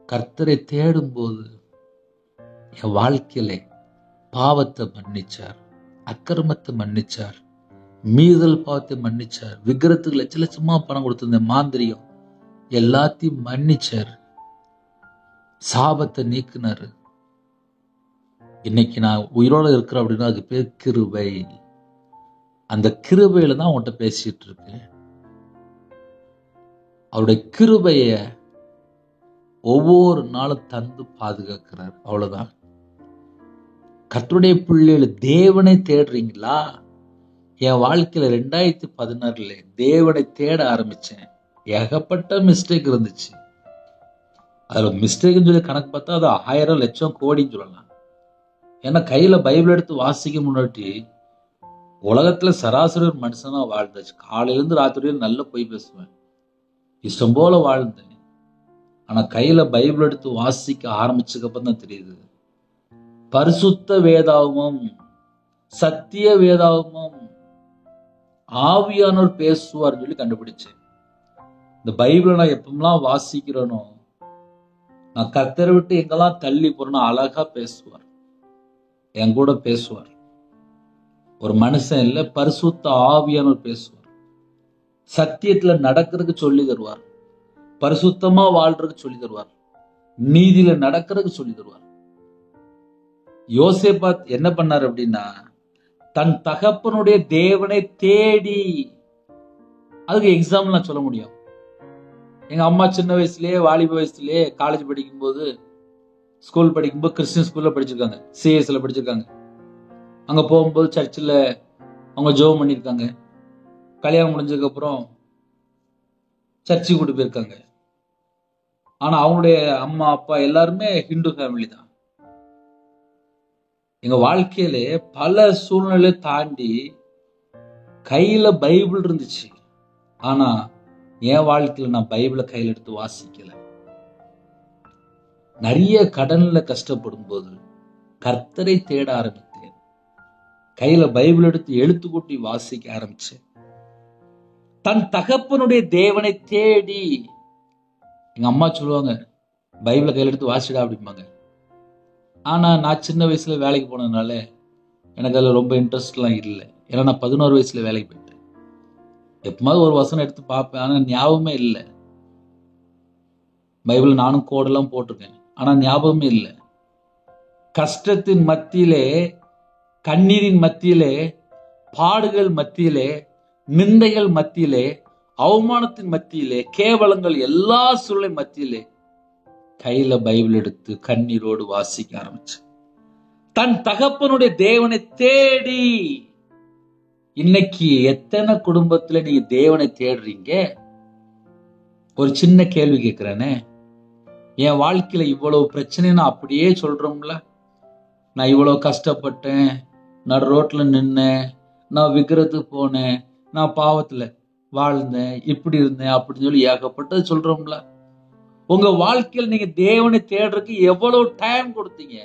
கர்த்தரை தேடும் போது என் வாழ்க்கையில பாவத்தை மன்னிச்சார், அக்கிரமத்தை மன்னிச்சார், மீதல் பாவத்தை மன்னிச்சார், விக்கிரத்துக்கு லட்ச லட்சமா பணம் கொடுத்திருந்த மாந்திரியம் எல்லாத்தையும் மன்னிச்சார், சாபத்தை நீக்கினாரு. இன்னைக்கு நான் உயிரோட இருக்கிறேன் அப்படின்னா அதுக்கு பேர் கிருபை. அந்த கிருபையில தான் உன்கிட்ட பேசிட்டு இருக்கேன். அவருடைய கிருபைய ஒவ்வொரு நாளும் தந்து பாதுகாக்கிறார். அவ்வளவுதான். கர்த்தருடைய பிள்ளைகள் தேவனை தேடுறீங்களா? என் வாழ்க்கையில 2016 தேவனை தேட ஆரம்பிச்சேன். ஏகப்பட்ட மிஸ்டேக் இருந்துச்சு. அதுல மிஸ்டேக்னு சொல்லி கணக்கு பார்த்தா அது 1000 லட்சம் கோடின்னு சொல்லலாம். ஏன்னா கையில பைபிள் எடுத்து வாசிக்க முன்னாடி உலகத்துல சராசரி ஒரு மனுஷனா வாழ்ந்தாச்சு. காலையில இருந்து ராத்திரி நல்ல போய் பேசுவேன், இஷ்டம் போல வாழ்ந்தேன். ஆனா கையில பைபிள் எடுத்து வாசிக்க ஆரம்பிச்சதுக்கப்புறம் தான் தெரியுது, பரிசுத்த வேதாகமம், சத்திய வேதாகமம், ஆவியானவர் பேசுவார்னு சொல்லி கண்டுபிடிச்சேன். இந்த பைபிளை நான் எப்பெல்லாம் வாசிக்கிறேனோ, நான் கர்த்தரை விட்டு எங்கெல்லாம் தள்ளி போறேனோ அழகா பேசுவார், என் கூட பேசுவார். ஒரு மனுஷன் இல்ல, பரிசுத்த ஆவியானவர் பேசுவார். சத்தியத்துல நடக்கிறதுக்கு சொல்லி தருவார், பரிசுத்தமா வாழ்றதுக்கு சொல்லி தருவார், நீதியில நடக்கிறதுக்கு சொல்லி தருவார். யோசேப்பாத் என்ன பண்ணார் அப்படின்னா, தன் தகப்பனுடைய தேவனை தேடி, அதுக்கு எக்ஸாம்பிள் நான் சொல்ல முடியும். எங்க அம்மா சின்ன வயசுலயே, வாலிப வயசுலயே, காலேஜ் படிக்கும்போது, ஸ்கூல் படிக்கும்போது கிறிஸ்டியன் ஸ்கூல்ல படிச்சிருக்காங்க, சிஎஸ்ல படிச்சிருக்காங்க. அங்க போகும்போது சர்ச்சில் அவங்க ஜெபம் பண்ணியிருக்காங்க. கல்யாணம் முடிஞ்சதுக்கு அப்புறம் சர்ச்சுக்கு கூட்டு போயிருக்காங்க. ஆனா அவங்களுடைய அம்மா அப்பா எல்லாருமே ஹிந்து ஃபேமிலி தான். எங்க வாழ்க்கையில பல சூழ்நிலை தாண்டி கையில பைபிள் இருந்துச்சு. ஆனா என் வாழ்க்கையில நான் பைபிளை கையில எடுத்து வாசிக்கல. நிறைய கடன்ல கஷ்டப்படும் போது கர்த்தரை தேட ஆரம்பித்தேன். கையில பைபிள் எடுத்து எழுத்து கூட்டி வாசிக்க ஆரம்பிச்சேன். தன் தகப்பனுடைய தேவனை தேடி, எங்க அம்மா சொல்லுவாங்க, பைபிளை கையில எடுத்து வாசிடா அப்படிம்பாங்க. ஆனா நான் சின்ன வயசுல வேலைக்கு போனதுனால எனக்கு அதுல ரொம்ப இன்ட்ரெஸ்ட்லாம் இல்லை. ஏன்னா நான் 11 வயசுல வேலைக்கு போயிட்டேன். எப்பமாவது ஒரு வசனம் எடுத்து பார்ப்பேன், ஆனா ஞாபகமே இல்லை. பைபிள் நானும் கோடெல்லாம் போட்டிருக்கேன், ஆனா ஞாபகமே இல்லை. கஷ்டத்தின் மத்தியிலே, கண்ணீரின் மத்தியிலே, பாடுகள் மத்தியிலே, நிந்தைகள் மத்தியிலே, அவமானத்தின் மத்தியிலே, கேவலங்கள் எல்லா சூழலை மத்தியிலே கையில பைபிள் எடுத்து கண்ணீரோடு வாசிக்க ஆரம்பிச்சு, தன் தகப்பனுடைய தேவனை தேடி. இன்னைக்கு எத்தனை குடும்பத்துல நீங்க தேவனை தேடுறீங்க? ஒரு சின்ன கேள்வி கேட்கிறேனே, என் வாழ்க்கையில இவ்வளவு பிரச்சனை நான் அப்படியே சொல்றோம்ல, நான் இவ்வளவு கஷ்டப்பட்டேன், நான் ரோட்ல நின்னேன், நான் விக்கிரத்துக்கு போனேன், நான் பாவத்துல வாழ்ந்தேன், இப்படி இருந்தேன் அப்படின்னு சொல்லி ஏகப்பட்டது சொல்றோம்ல. உங்க வாழ்க்கையில் நீங்க தேவனை தேடுறதுக்கு எவ்வளவு டைம் கொடுத்தீங்க?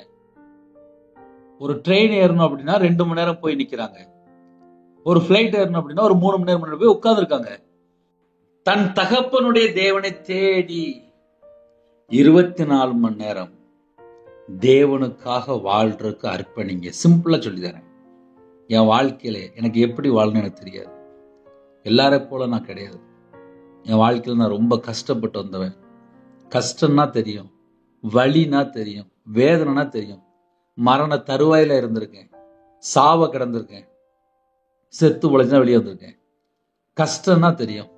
ஒரு ட்ரெயின் ஏறணும் அப்படின்னா 2 மணி நேரம் போய் நிக்கிறாங்க. ஒரு பிளைட் ஏறணும் அப்படின்னா ஒரு 3 மணி நேரம் போய் உட்கார்ந்து இருக்காங்க. தன் தகப்பனுடைய தேவனை தேடி 24 மணி நேரம் தேவனுக்காக வாழ்றதுக்கு அர்ப்பணிங்க. சிம்பிளா சொல்லி தரேன். என் வாழ்க்கையில எனக்கு எப்படி வாழணும் எனக்கு தெரியாது. எல்லாரை போல நான் கிடையாது. என் வாழ்க்கையில நான் ரொம்ப கஷ்டப்பட்டு வந்தவன். கஷ்டம்னா தெரியும், வலினா தெரியும், வேதனைனா தெரியும். மரண தருவாயில இருந்திருக்கேன், சாவ கிடந்திருக்கேன், செத்து உழைச்சா வெளியே வந்திருக்கேன். கஷ்டம்னா தெரியும்,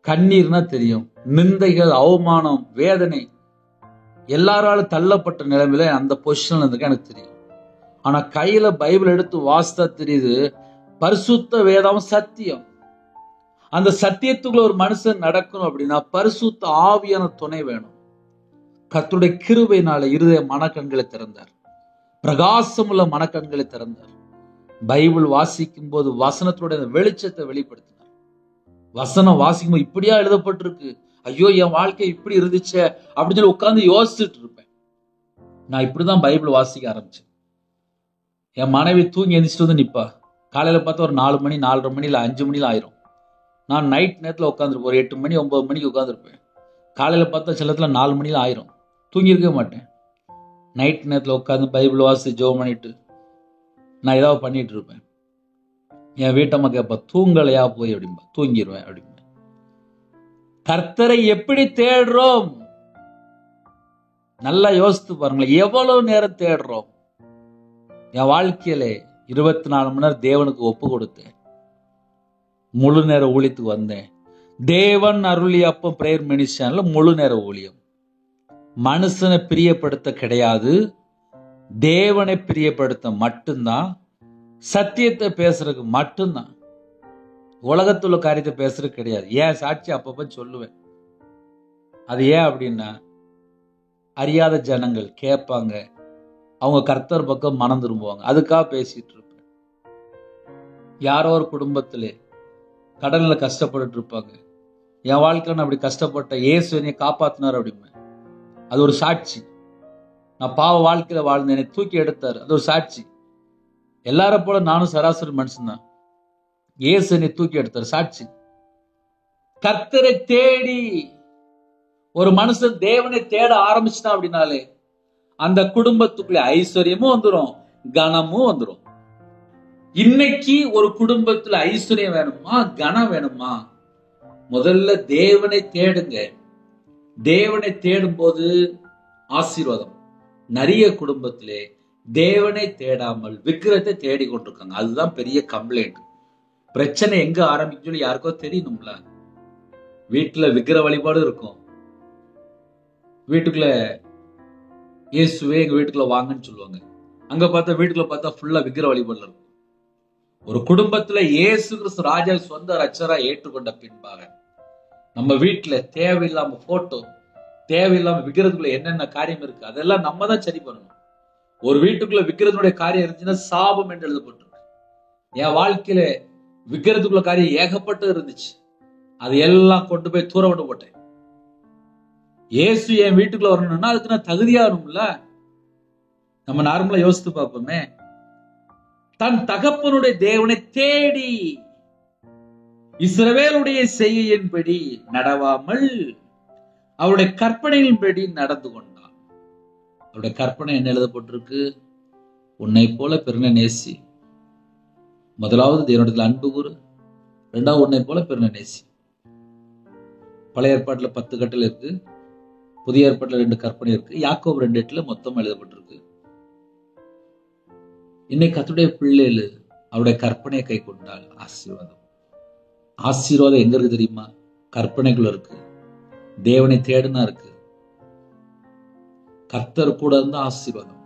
கண்ணீர்னா தெரியும், நிந்தைகள், அவமானம், வேதனை, எல்லாராலும் தள்ளப்பட்ட நிலைமையில அந்த பொசிஷன்ல இருந்திருக்கேன், எனக்கு தெரியும். ஆனா கையில பைபிள் எடுத்து வாசித்தா தெரியுது, பரிசுத்த வேதம் சத்தியம். அந்த சத்தியத்துக்குள்ள ஒரு மனுஷன் நடக்கணும் அப்படின்னா பரிசுத்த ஆவியான துணை வேணும். கர்த்தருடைய கிருபையினால இருதய மனக்கண்களை திறந்தார், பிரகாசமுள்ள மனக்கண்களை திறந்தார். பைபிள் வாசிக்கும் போது வசனத்துடைய வெளிச்சத்தை வெளிப்படுத்தினார். வசனம் வாசிக்கும் போது இப்படியா எழுதப்பட்டிருக்கு, ஐயோ என் வாழ்க்கை இப்படி இருந்துச்சே அப்படின்னு சொல்லி உட்கார்ந்து யோசிச்சுட்டு இருப்பேன். நான் இப்படிதான் பைபிள் வாசிக்க ஆரம்பிச்சேன். என் மனைவி தூங்கி எந்திரிச்சிட்டு வந்து நிப்பா. காலையில பார்த்தா ஒரு 4 மணி 4:30 மணி இல்லை 5 மணில ஆயிரும். நான் நைட் நேரத்தில் உட்காந்துருப்பேன். ஒரு 8 மணி 9 மணிக்கு உட்காந்துருப்பேன். காலையில பார்த்தா சில இடத்துல 4 மணில ஆயிரும். தூங்கி இருக்கவே மாட்டேன். நைட் நேரத்தில் உட்காந்து பைபிள் வாசி ஜெபம் பண்ணிட்டு நான் ஏதாவது பண்ணிட்டு இருப்பேன். என் வீட்டம்மா கேட்பா, தூங்கலையா போய் அப்படின்பா. தூங்கிடுவேன் அப்படின்பா. கர்த்தரை எப்படி தேடுறோம்? நல்லா யோசித்து பாருங்களேன், எவ்வளவு நேரம் தேடுறோம்? என் வாழ்க்கையில 24 மணி நேரம் தேவனுக்கு ஒப்பு கொடுத்தேன். முழு நேர ஊழியத்துக்கு வந்தேன். தேவன் அருளிய அப்பம் பிரேயர் மினிஸ்ட்ரியில முழு நேர ஊழியம். மனுஷனை பிரியப்படுத்த கிடையாது, தேவனை பிரியப்படுத்த மட்டும்தான். சத்தியத்தை பேசுறதுக்கு மட்டும்தான். உலகத்துல காரியத்தை பேசுறது கிடையாது. ஏன் சாட்சி அப்பப்ப சொல்லுவேன். அது ஏன் அப்படின்னா அறியாத ஜனங்கள் கேட்பாங்க, அவங்க கர்த்தர் பக்கம் மனம் திரும்புவாங்க. அதுக்காக பேசிட்டு இருப்பேன். யாரோ ஒரு குடும்பத்திலே கடல்ல கஷ்டப்பட்டு இருப்பாங்க. என் வாழ்க்கையில நான் அப்படி கஷ்டப்பட்ட இயேசு என்னை காப்பாத்தினார் அப்படிமே. அது ஒரு சாட்சி. நான் பாவ வாழ்க்கையில வாழ்ந்தேன், என்னை தூக்கி எடுத்தார். அது ஒரு சாட்சி. எல்லார போல நானும் சராசரி மனுஷன்தான். இயேசு என்னை தூக்கி எடுத்தார், சாட்சி. கர்த்தரை தேடி ஒரு மனுஷன் தேவனை தேட ஆரம்பிச்சுட்டான் அப்படின்னாலே அந்த குடும்பத்துக்குள்ள ஐஸ்வர்யமும் வந்துடும், கனமும் வந்துடும். இன்னைக்கு ஒரு குடும்பத்துல ஐஸ்வர்யம் வேணுமா, கனம் வேணுமா? முதல்ல தேவனை தேடுங்க. தேவனை தேடும் போது ஆசீர்வாதம். நிறைய குடும்பத்திலே தேவனை தேடாமல் விக்கிரத்தை தேடி கொண்டிருக்காங்க. அதுதான் பெரிய கம்ப்ளைண்ட். பிரச்சனை எங்க ஆரம்பிக்கும் யாருக்கோ தெரியணும்ல. வீட்டுல விக்கிர வழிபாடு இருக்கும். வீட்டுக்குள்ள இயேசுவே எங்க வீட்டுக்குள்ள வாங்கன்னு சொல்லுவாங்க. அங்க பார்த்தா வீட்டுக்குள்ள பார்த்தா ஃபுல்லா விக்கிர வழிபாடுல இருக்கும். ஒரு குடும்பத்துல இயேசு கிறிஸ்து ராஜா சொந்த ரட்சகரா ஏற்றுக்கொண்ட பின்பாக நம்ம வீட்டுல தேவையில்லாம போட்டோ, தேவையில்லாம விக்கிறதுக்குள்ள என்னென்ன காரியம் இருக்கு அதெல்லாம் நம்ம தான் சரி பண்ணணும். ஒரு வீட்டுக்குள்ள விக்கிறதுடைய காரியம் இருந்துச்சுன்னா சாபம் என்று எழுதப்பட்டிருக்கு. என் வாழ்க்கையில விக்கிறதுக்குள்ள காரியம் ஏகப்பட்டு இருந்துச்சு. அது எல்லாம் கொண்டு போய் தூர விட்டு போட்டேன். இயேசு என் வீட்டுக்குள்ள வரணும்னா அதுக்கு நான் தகுதியாகணும்ல. நம்ம நார்மலா யோசித்து பார்ப்போமே. தன் தகப்பனுடைய தேவனை தேடி இஸ்ரவேலுடைய செய்கையின்படி நடவாமல் அவருடைய கற்பனையின்படி நடந்து கொண்டான். அவருடைய கற்பனை என்ன எழுதப்பட்டிருக்கு? உன்னை போல பிறனை நேசி. முதலாவது தேவனிடத்தில் அன்பு கூறு, இரண்டாவது உன்னை போல பிறனை நேசி. பழைய ஏற்பாட்டுல 10 கட்டளை இருக்கு, புதிய ஏற்பாட்டுல 2 கற்பனை இருக்கு. யாக்கோபு 2:8 மொத்தம் எழுதப்பட்டிருக்கு. இன்னைக்கு கர்த்தருடைய பிள்ளைகள் அவருடைய கற்பனையை கை கொண்டால் ஆசீர்வாதம். ஆசீர்வாதம் எங்க இருக்கு தெரியுமா? கற்பனைக்குள்ள இருக்கு. தேவனை தேடுனா இருக்கு. கர்த்தர் கூட இருந்தா ஆசீர்வாதம்.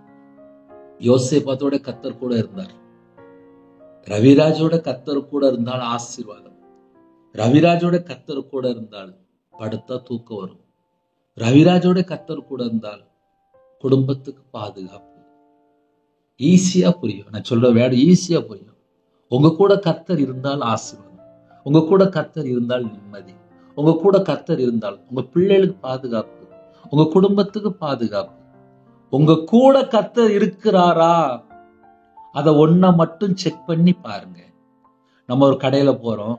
யோசேப்பாத்தோட கர்த்தர் கூட இருந்தார். ரவிராஜோட கர்த்தர் கூட இருந்தால் ஆசீர்வாதம். ரவிராஜோட கர்த்தர் கூட இருந்தால் படுத்தா தூக்கம் வரும். ரவிராஜோட கர்த்தர் கூட இருந்தால் குடும்பத்துக்கு பாதுகாப்பு. ஈஸியா புரியும். நான் சொல்ற வேர்டு ஈஸியா புரியும். உங்க கூட கர்த்தர் இருந்தால் ஆசீர்வாதம். உங்க கூட கர்த்தர் இருந்தால் நிம்மதி. உங்க கூட கர்த்தர் இருந்தால் உங்க பிள்ளைகளுக்கு பாதுகாப்பு, உங்க குடும்பத்துக்கு பாதுகாப்பு. உங்க கூட கர்த்தர் இருக்கிறாரா? அதை ஒன்ன மட்டும் செக் பண்ணி பாருங்க. நம்ம ஒரு கடையில போறோம்,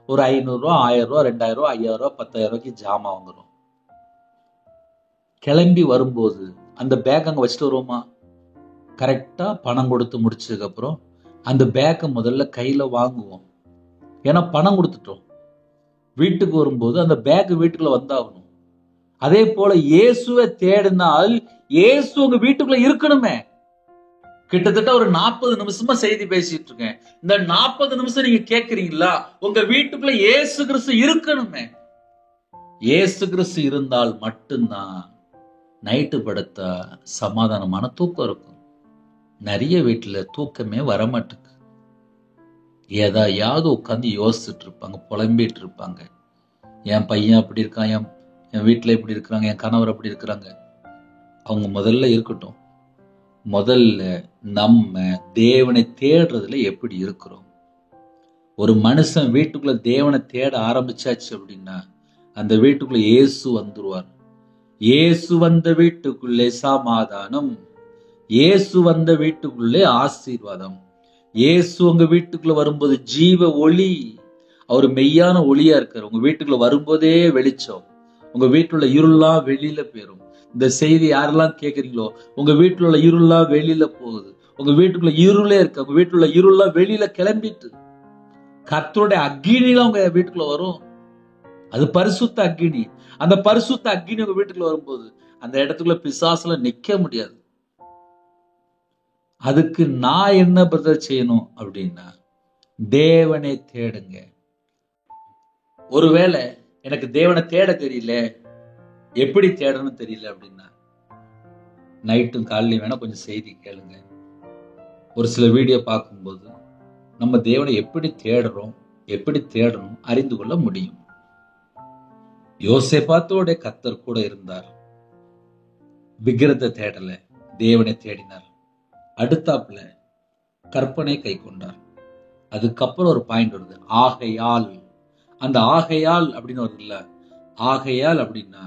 ஒரு 500 ரூபா 1000 ரூபா 2000 ரூபா 5000 ரூபா 10000 ரூபாய்க்கு ஜாமான் வாங்குறோம். கிளம்பி வரும்போது அந்த பேக் அங்க வச்சுட்டு வருவோமா? கரெக்டா பணம் கொடுத்து முடிச்சதுக்கு அப்புறம் அந்த பேக்கை முதல்ல கையில வாங்குவோம். ஏன்னா பணம் கொடுத்துட்டோம். வீட்டுக்கு வரும்போது அந்த பேக் வீட்டுக்குள்ள வந்தாகணும். அதே போல இயேசுவை தேடினால் இயேசு உங்க வீட்டுக்குள்ள இருக்கணுமே. கிட்டத்தட்ட ஒரு 40 நிமிஷமா செய்தி பேசிட்டு இருக்கேன். இந்த 40 நிமிஷம் நீங்க கேட்கிறீங்களா? உங்க வீட்டுக்குள்ள இயேசு கிறிஸ்து இருக்கணுமே. இயேசு கிறிஸ்து இருந்தால் மட்டும்தான் நைட்டு படுத்தா சமாதானமான தூக்கம் இருக்கும். நிறைய வீட்டுல தூக்கமே வரமாட்டுக்கு. ஏதாவது உட்காந்து யோசிச்சுட்டு இருப்பாங்க, புலம்பிட்டு இருப்பாங்க. என் பையன் அப்படி இருக்கான், என் வீட்டுல இப்படி இருக்கிறாங்க, என் கணவர் அப்படி இருக்கிறாங்க. அவங்க முதல்ல இருக்கட்டும். முதல்ல நம்ம தேவனை தேடுறதுல எப்படி இருக்கிறோம்? ஒரு மனுஷன் வீட்டுக்குள்ள தேவனை தேட ஆரம்பிச்சாச்சு அப்படின்னா அந்த வீட்டுக்குள்ள இயேசு வந்துருவார். இயேசு வந்த வீட்டுக்குள்ளே சமாதானம், இயேசு வந்த வீட்டுக்குள்ளே ஆசீர்வாதம். இயேசு உங்க வீட்டுக்குள்ள வரும்போது ஜீவ ஒளி, அவர் மெய்யான ஒளியா இருக்காரு. உங்க வீட்டுக்குள்ள வரும்போதே வெளிச்சம். உங்க வீட்டுல இருளெல்லாம் வெளியில போயிரும். இந்த செய்தி யாரெல்லாம் கேக்குறீங்களோ, உங்க வீட்டுல உள்ள இருளெல்லாம் வெளியில போகுது. உங்க வீட்டுக்குள்ள இருளே இருக்கு, உங்க வீட்டுல இருளெல்லாம் வெளியில கிளம்பிட்டு கர்த்தருடைய அக்கினிலாம் உங்க வீட்டுக்குள்ள வரும். அது பரிசுத்த அக்கினி. அந்த பரிசுத்த அக்கினி உங்க வீட்டுக்குள்ள வரும்போது அந்த இடத்துக்குள்ள பிசாசுல நிக்க முடியாது. அதுக்கு நான் என்ன பிரதர் செய்யணும் அப்படின்னா, தேவனை தேடுங்க. ஒருவேளை எனக்கு தேவனை தேட தெரியல, எப்படி தேடணும் தெரியல அப்படின்னா, நைட்டும் காலையிலும் வேணா கொஞ்சம் செய்தி கேளுங்க. ஒரு சில வீடியோ பார்க்கும்போது நம்ம தேவனை எப்படி தேடுறோம், எப்படி தேடணும் அறிந்து கொள்ள முடியும். யோசேப்பாத்தோட கர்த்தர் கூட இருந்தார். விக்கிரத்தை தேடல, தேவனை தேடினார். அடுத்தாப்புல கற்பனை கை கொண்டார். அதுக்கப்புறம் ஒரு பாயிண்ட் வருது, ஆகையால். அந்த ஆகையால் அப்படின்னு வருது இல்ல, ஆகையால் அப்படின்னா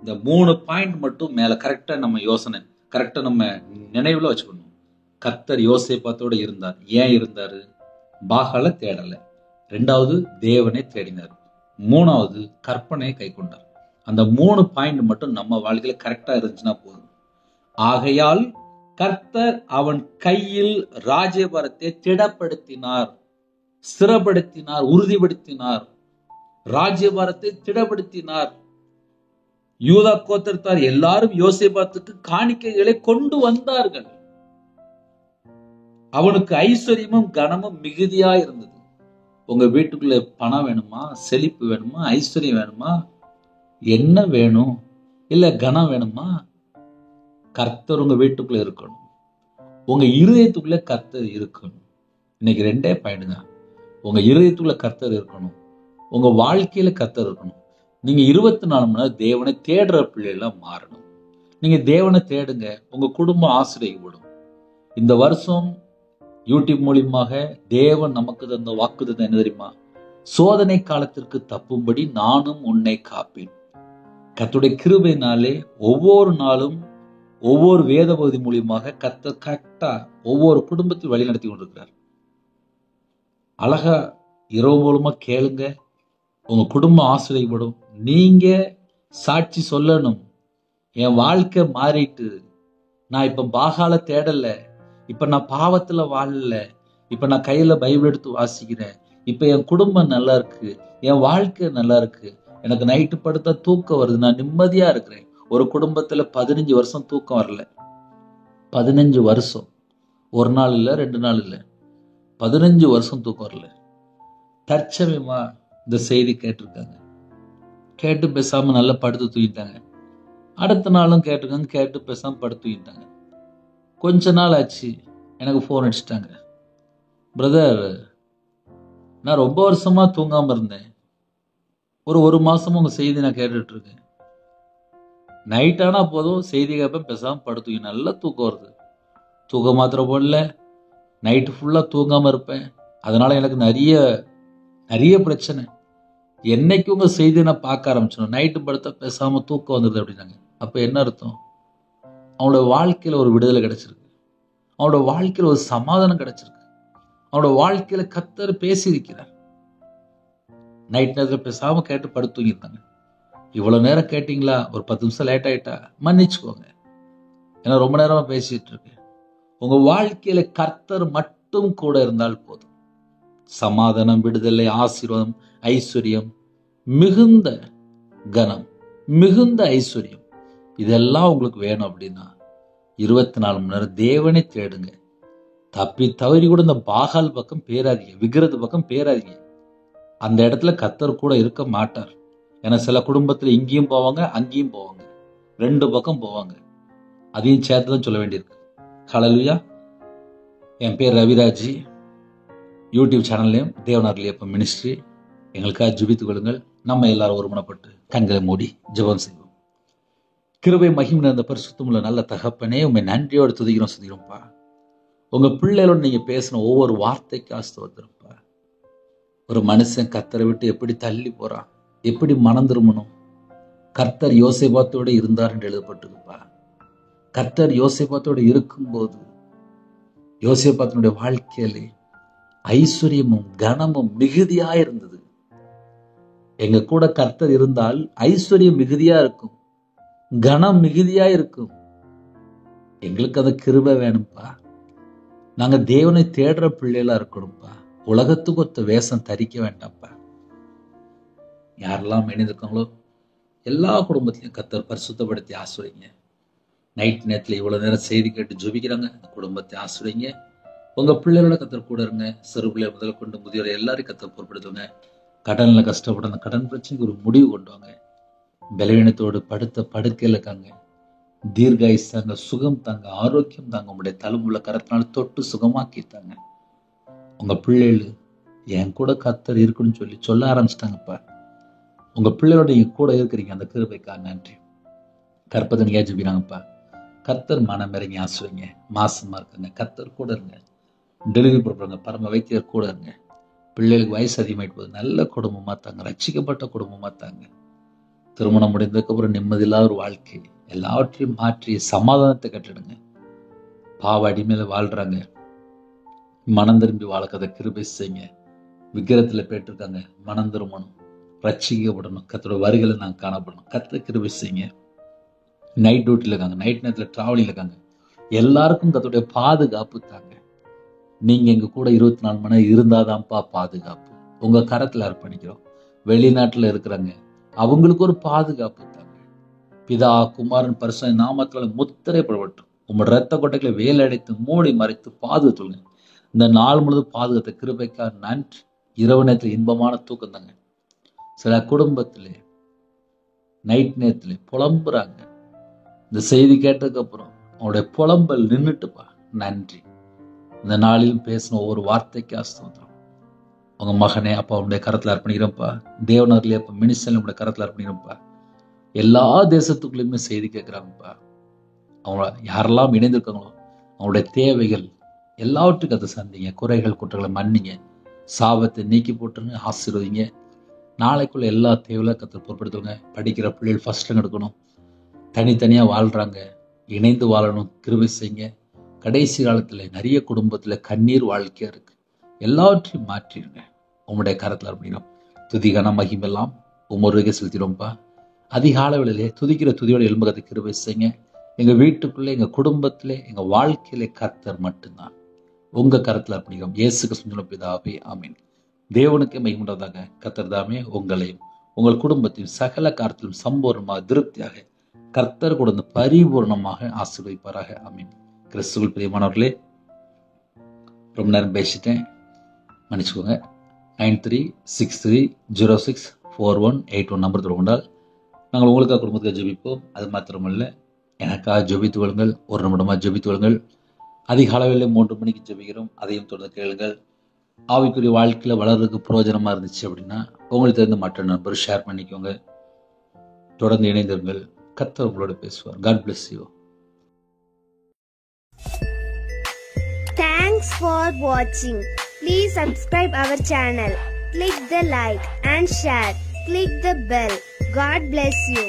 இந்த 3 பாயிண்ட் மட்டும் மேல கரெக்டா நம்ம யோசனை, கரெக்டா நம்ம நினைவுல வச்சுக்கணும். கர்த்தர் யோசேப்பாத்தோட இருந்தார். ஏன் இருந்தாரு? பாகால தேடல. 2வது தேவனை தேடினார். 3வது கற்பனை கை கொண்டார். அந்த 3 பாயிண்ட் மட்டும் நம்ம வாழ்க்கையில கரெக்டா இருந்துச்சுன்னா போதும். ஆகையால் கர்த்தர் அவன் கையில் ராஜ்யபாரத்தை திடப்படுத்தினார், ஸ்திரப்படுத்தினார், உறுதிப்படுத்தினார். ராஜ்யபாரத்தை திடப்படுத்தினார். யூதா கோத்திரத்தார் எல்லாரும் யோசேபாத்துக்கு காணிக்கைகளை கொண்டு வந்தார்கள். அவனுக்கு ஐஸ்வர்யமும் கனமும் மிகுதியா இருந்தது. உங்க வீட்டுக்குள்ள பணம் வேணுமா, செழிப்பு வேணுமா, ஐஸ்வர்யம் வேணுமா, என்ன வேணும், இல்ல கனம் வேணுமா? கர்த்தர் உங்க வீட்டுக்குள்ள இருக்கணும். உங்க இருதயத்துக்குள்ள கர்த்தர் இருக்கணும். இன்னைக்கு 2 பாயிண்ட் தான். உங்க இருதயத்துக்குள்ள கர்த்தர் இருக்கணும், உங்க வாழ்க்கையில கர்த்தர் இருக்கணும். நீங்க 24 மணி நேரம் தேவனை தேடுற பிள்ளைலாம் மாறணும். நீங்க தேவனை தேடுங்க, உங்க குடும்பம் ஆசிரியப்படும். இந்த வருஷம் யூடியூப் மூலியமாக தேவன் நமக்கு தந்த வாக்குத்தத்தம் என்ன தெரியுமா? சோதனை காலத்திற்கு தப்பும்படி நானும் உன்னை காப்பேன். கர்த்தருடைய கிருபையினாலே ஒவ்வொரு நாளும் ஒவ்வொரு வேத பகுதி மூலியமாக கர்த்தர் கரெக்டா ஒவ்வொரு குடும்பத்தையும் வழி நடத்தி கொண்டிருக்கிறார். அழகா இரவு மூலமா கேளுங்க, உங்க குடும்பம் ஆசிரியப்படும். நீங்க சாட்சி சொல்லணும், என் வாழ்க்கை மாறிட்டு, நான் இப்ப பாகால தேடல, இப்ப நான் பாவத்துல வாழல, இப்ப நான் கையில பைபிள் எடுத்து வாசிக்கிறேன், இப்ப என் குடும்பம் நல்லா இருக்கு, என் வாழ்க்கை நல்லா இருக்கு, எனக்கு நைட்டு படுத்தா தூக்கம் வருது, நான் நிம்மதியா இருக்கிறேன். ஒரு குடும்பத்துல 15 வருஷம் தூக்கம் வரல. 15 வருஷம், ஒரு நாள் இல்ல, 2 நாள் இல்ல, 15 வருஷம் தூக்கம் வரல. தற்சமயமா இந்த செய்தி கேட்டிருக்காங்க, கேட்டு பேசாம நல்லா படுத்து தூங்கிட்டாங்க. அடுத்த நாளும் கேட்டிருக்காங்க, கேட்டு பேசாம படுத்து தூங்கிட்டாங்க. கொஞ்ச நாள் ஆச்சு, எனக்கு போன் அடிச்சிட்டாங்க, பிரதர் நான் ரொம்ப வருஷமா தூங்காம இருந்தேன், ஒரு மாசமா உங்க செய்தி நான் கேட்டுட்டு இருக்கேன், நைட் ஆனா போதும் செய்தி கேட்பேன், பேசாம படுத்து நல்லா தூக்கம் வருது, தூக்கம் மாத்திரம் போடல, நைட்டு ஃபுல்லா தூங்காம இருப்பேன், அதனால எனக்கு நிறைய பிரச்சனை. என்னைக்கு உங்க செய்தியை நான் பார்க்க ஆரம்பிச்சோம், நைட்டு படுத்தா பேசாம தூக்கம் வந்துடுது அப்படின்னாங்க. அப்ப என்ன அர்த்தம்? அவனோட வாழ்க்கையில ஒரு விடுதலை கிடைச்சிருக்கு, அவனோட வாழ்க்கையில ஒரு சமாதானம் கிடைச்சிருக்கு, அவனோட வாழ்க்கையில கர்த்தர் பேசியிருக்கிறார். நைட் நேரத்தில் பேசாம கேட்டு படுத்து தூங்கிருந்தாங்க. இவ்வளவு நேரம் கேட்டீங்களா, ஒரு 10 நிமிஷம் லேட் ஆயிட்டா மன்னிச்சுக்கோங்க, ஏன்னா ரொம்ப நேரமா பேசிட்டு இருக்கேன். உங்க வாழ்க்கையில கர்த்தர் மட்டும் கூட இருந்தால் போதும். சமாதானம், விடுதலை, ஆசீர்வாதம், ஐஸ்வர்யம், மிகுந்த கனம், மிகுந்த ஐஸ்வர்யம், இதெல்லாம் உங்களுக்கு வேணும் அப்படின்னா 24 மணி நேரம் தேவனை தேடுங்க. தப்பி தவறி கூட இந்த பாகால் பக்கம் பேராதீங்க, விக்கிரத்து பக்கம் பேராதீங்க. அந்த இடத்துல கர்த்தர் கூட இருக்க மாட்டார். ஏன்னா சில குடும்பத்துல இங்கேயும் போவாங்க, அங்கேயும் போவாங்க, 2 பக்கம் போவாங்க. அதையும் சேர்த்துதான் சொல்ல வேண்டியிருக்கு. ஹல்லேலூயா. என் பேர் ரவிராஜ். யூடியூப் சேனல்லையும் தேவனார்லியப்ப மினிஸ்ட்ரி. எங்களுக்காக ஜெபித்துக் கொள்ளுங்கள். நம்ம எல்லாரும் ஒருமனப்பட்டு கண்களை மூடி ஜெபம் செய்வோம். கிருபை மகிமை நிறைந்த பரிசுத்தமுள்ள நல்ல தகப்பனே, உண்மை நன்றியோடு துதிக்கிறோம்ப்பா. உங்க பிள்ளைகளோட நீங்க பேசின ஒவ்வொரு வார்த்தைக்கு ஸ்தோத்திரம்ப்பா. ஒரு மனுஷன் கர்த்தரை விட்டு எப்படி தள்ளி போறான், எப்படி மனம் திரும்பணும். கர்த்தர் யோசேபாத்தோட இருந்தார் என்று எழுதப்பட்டிருப்பா. கர்த்தர் யோசேபாத்தோட இருக்கும்போது யோசேபாத்தினுடைய வாழ்க்கையிலே ஐஸ்வர்யமும் கனமும் மிகுதியா இருந்தது. எங்க கூட கர்த்தர் இருந்தால் ஐஸ்வர்யம் மிகுதியா இருக்கும், கனம் மிகுதியா இருக்கும். எங்களுக்கு அந்த கிருபை வேணும்ப்பா. நாங்க தேவனை தேடுற பிள்ளைகளா இருக்கணும்ப்பா. உலகத்துக்கு ஒத்த வேஷம் தரிக்க வேண்டாம்ப்பா. யாரெல்லாம் இணைந்திருக்காங்களோ எல்லா குடும்பத்திலையும் கர்த்தர் பரிசுத்தப்படுத்தி ஆசிரியங்க. நைட் நேரத்தில் இவ்வளவு நேரம் செய்தி கேட்டு ஜெபிக்கிறாங்க, அந்த குடும்பத்தை ஆசிரியங்க. உங்க பிள்ளைகளோட கர்த்தர் கூட இருங்க. சிறு பிள்ளைகள் முதல் கொண்டு முதியோரை எல்லாரையும் கர்த்தர் பொறுப்படுத்துங்க. கடன்ல கஷ்டப்பட அந்த கடன் பிரச்சனைக்கு ஒரு முடிவு கொண்டு வாங்க. பலவீனத்தோடு படுத்த படுக்கையில் இருக்காங்க, தீர்காயுஸ் தாங்க, சுகம் தாங்க, ஆரோக்கியம் தாங்க. உங்களுடைய தழும்புள்ள கரத்தினால தொட்டு சுகமாக்கி தாங்க. உங்க பிள்ளைகள் என் கூட கர்த்தர் இருக்குன்னு சொல்ல ஆரம்பிச்சிட்டாங்கப்பா. உங்க பிள்ளைகளோட என் கூட இருக்கிறீங்க, அந்த கிருபைக்காக நன்றி. கற்பதனியா ஜெபிக்கிறாங்கப்பா. கர்த்தர் மனம் இறங்கி ஆசுவீங்க. மாசமா இருக்காங்க, கர்த்தர் கூட இருங்க. டெலிவரி பண்ணுறாங்க, பரம வைத்தியர் கூட இருங்க. பிள்ளைகளுக்கு வயசு அதிகமாயிட்டு போகுது, நல்ல குடும்பமா தாங்க, ரட்சிக்கப்பட்ட குடும்பமா தாங்க. திருமணம் முடிந்ததுக்கப்புறம் நிம்மதியில்லாத ஒரு வாழ்க்கை, எல்லாவற்றையும் மாற்றி சமாதானத்தை கட்டிடுங்க. பாவ அடிமையில வாழ்றாங்க, மனம் திரும்பி வாழக்கதை கிருபை செய்யுங்க. விக்கிரத்துல போயிட்டுருக்காங்க, மனம் திரும்பணும், ரட்சிக்கப்படணும். கர்த்தரோட வருகையில நாங்கள் காணப்படணும். கர்த்தர் கிருபை செய்யுங்க. நைட் டியூட்டியில் இருக்காங்க, நைட் நேரத்தில் டிராவலில் இருக்காங்க, எல்லாருக்கும் கர்த்தருடைய பாதுகாப்பு தாங்க. நீங்க எங்க கூட 24 மணி நேரம் இருந்தாதான்ப்பா பாதுகாப்பு. உங்க கரத்துல அர்ப்பணிக்கிறோம். வெளிநாட்டுல இருக்கிறாங்க, அவங்களுக்கு ஒரு பாதுகாப்பு தாங்க. பிதா குமாரன் பரிசுத்த நாமத்துல முத்திரை போடட்டும். உங்களோட ரத்த கொட்டைகளை வேலடைத்து மூடி மறைத்து பாதுகாத்துங்க. இந்த நாள் முழுவதும் பாதுகாத்த கிருபைக்காக நன்றி. இரவு நேரத்தில் இன்பமான தூக்கம் தாங்க. சில குடும்பத்திலே நைட் நேரத்திலே புலம்புறாங்க. இந்த செய்தி கேட்டதுக்கு அப்புறம் அவனுடைய புலம்பல் நின்றுட்டுப்பா. நன்றி. இந்த நாளிலும் பேசின ஒவ்வொரு வார்த்தைக்கு ஸ்தோத்திரம். உங்க மகனே அப்பா உடைய கரத்துல அர்ப்பணிக்கிறப்பா. தேவனார்லயே அப்ப மினிஸ்டர் உடைய கரத்துல அர்ப்பணிக்கிறப்பா. எல்லா தேசத்துக்குள்ளயுமே செய்தி கேட்கிறாங்கப்பா. அவங்க யாரெல்லாம் இணைந்திருக்காங்களோ அவங்களுடைய தேவைகள் எல்லாவற்றுக்கும் அதை சந்திங்க. குறைகள் குற்றங்களை மன்னிங்க. சாபத்தை நீக்கி போட்டுருங்க, ஆசீர்வதிங்க. நாளைக்குள்ள எல்லா தேவையில கத்தை பொருட்படுத்துங்க. படிக்கிற பிள்ளைகள் ஃபர்ஸ்ட் எடுக்கணும். தனித்தனியா வாழ்றாங்க, இணைந்து வாழணும். கிருபை செய்யுங்க. கடைசி காலத்துல நிறைய குடும்பத்துல கண்ணீர் வாழ்க்கையா இருக்கு, எல்லாவற்றையும் மாற்றிடுங்க. உங்களுடைய கரத்துல அப்படின்னோம். துதிகான மகிமெல்லாம் உமருகே செலுத்திடும்ப்பா. அதிகால வேளையிலே துதிக்கிற துதியோட எலும்பகத்தை கிருபை செய்யுங்க. எங்க வீட்டுக்குள்ளே, எங்க குடும்பத்திலே, எங்க வாழ்க்கையிலே கர்த்தர் மட்டும்தான். உங்க கரத்துல அப்படிங்கிறோம். இயேசுக்கு சொன்ன பிதாவே, ஆமீன். தேவனுக்கே மகிமுண்டதாக. கர்த்தர் தாமே உங்களையும் உங்கள் குடும்பத்தையும் சகல காரியத்திலும் சம்பூர்ணமாக திருப்தியாக கர்த்தர் கொடுத்த பரிபூர்ணமாக ஆசீர்வதிப்பாராக. ஆமீன். கிறிஸ்துவுக்குள் பிரியமானவர்களே, ரொம்ப நேரம் பேசிட்டேன், மன்னிச்சுக்கோங்க. 9363064181 நம்பர் தொடர்ந்தால் நாங்கள் உங்களுக்காக குடும்பத்துக்காக ஜெபிப்போம். அது மாத்திரமல்ல, எனக்காக ஜெபித்து கொள்ளுங்கள். ஒரு நிமிடமாக ஜெபித்து கொள்ளுங்கள். அதிக அளவில் 3 மணிக்கு ஜெபிக்கிறோம், அதையும் தொடர்ந்து கேளுங்கள். ஆவிக்குரிய வாழ்க்கையில் வளர்றதுக்கு பிரயோஜனமா இருந்துச்சு அப்படின்னா உங்களுக்கு தெரிந்த மற்ற நண்பர் ஷேர் பண்ணிக்கோங்க. தொடர்ந்து இணைந்திருங்கள். கர்த்தர் உங்களோட பேசுவார். God bless you. Thanks for watching. Please subscribe our channel. Click the like and share. Click the bell. God bless you.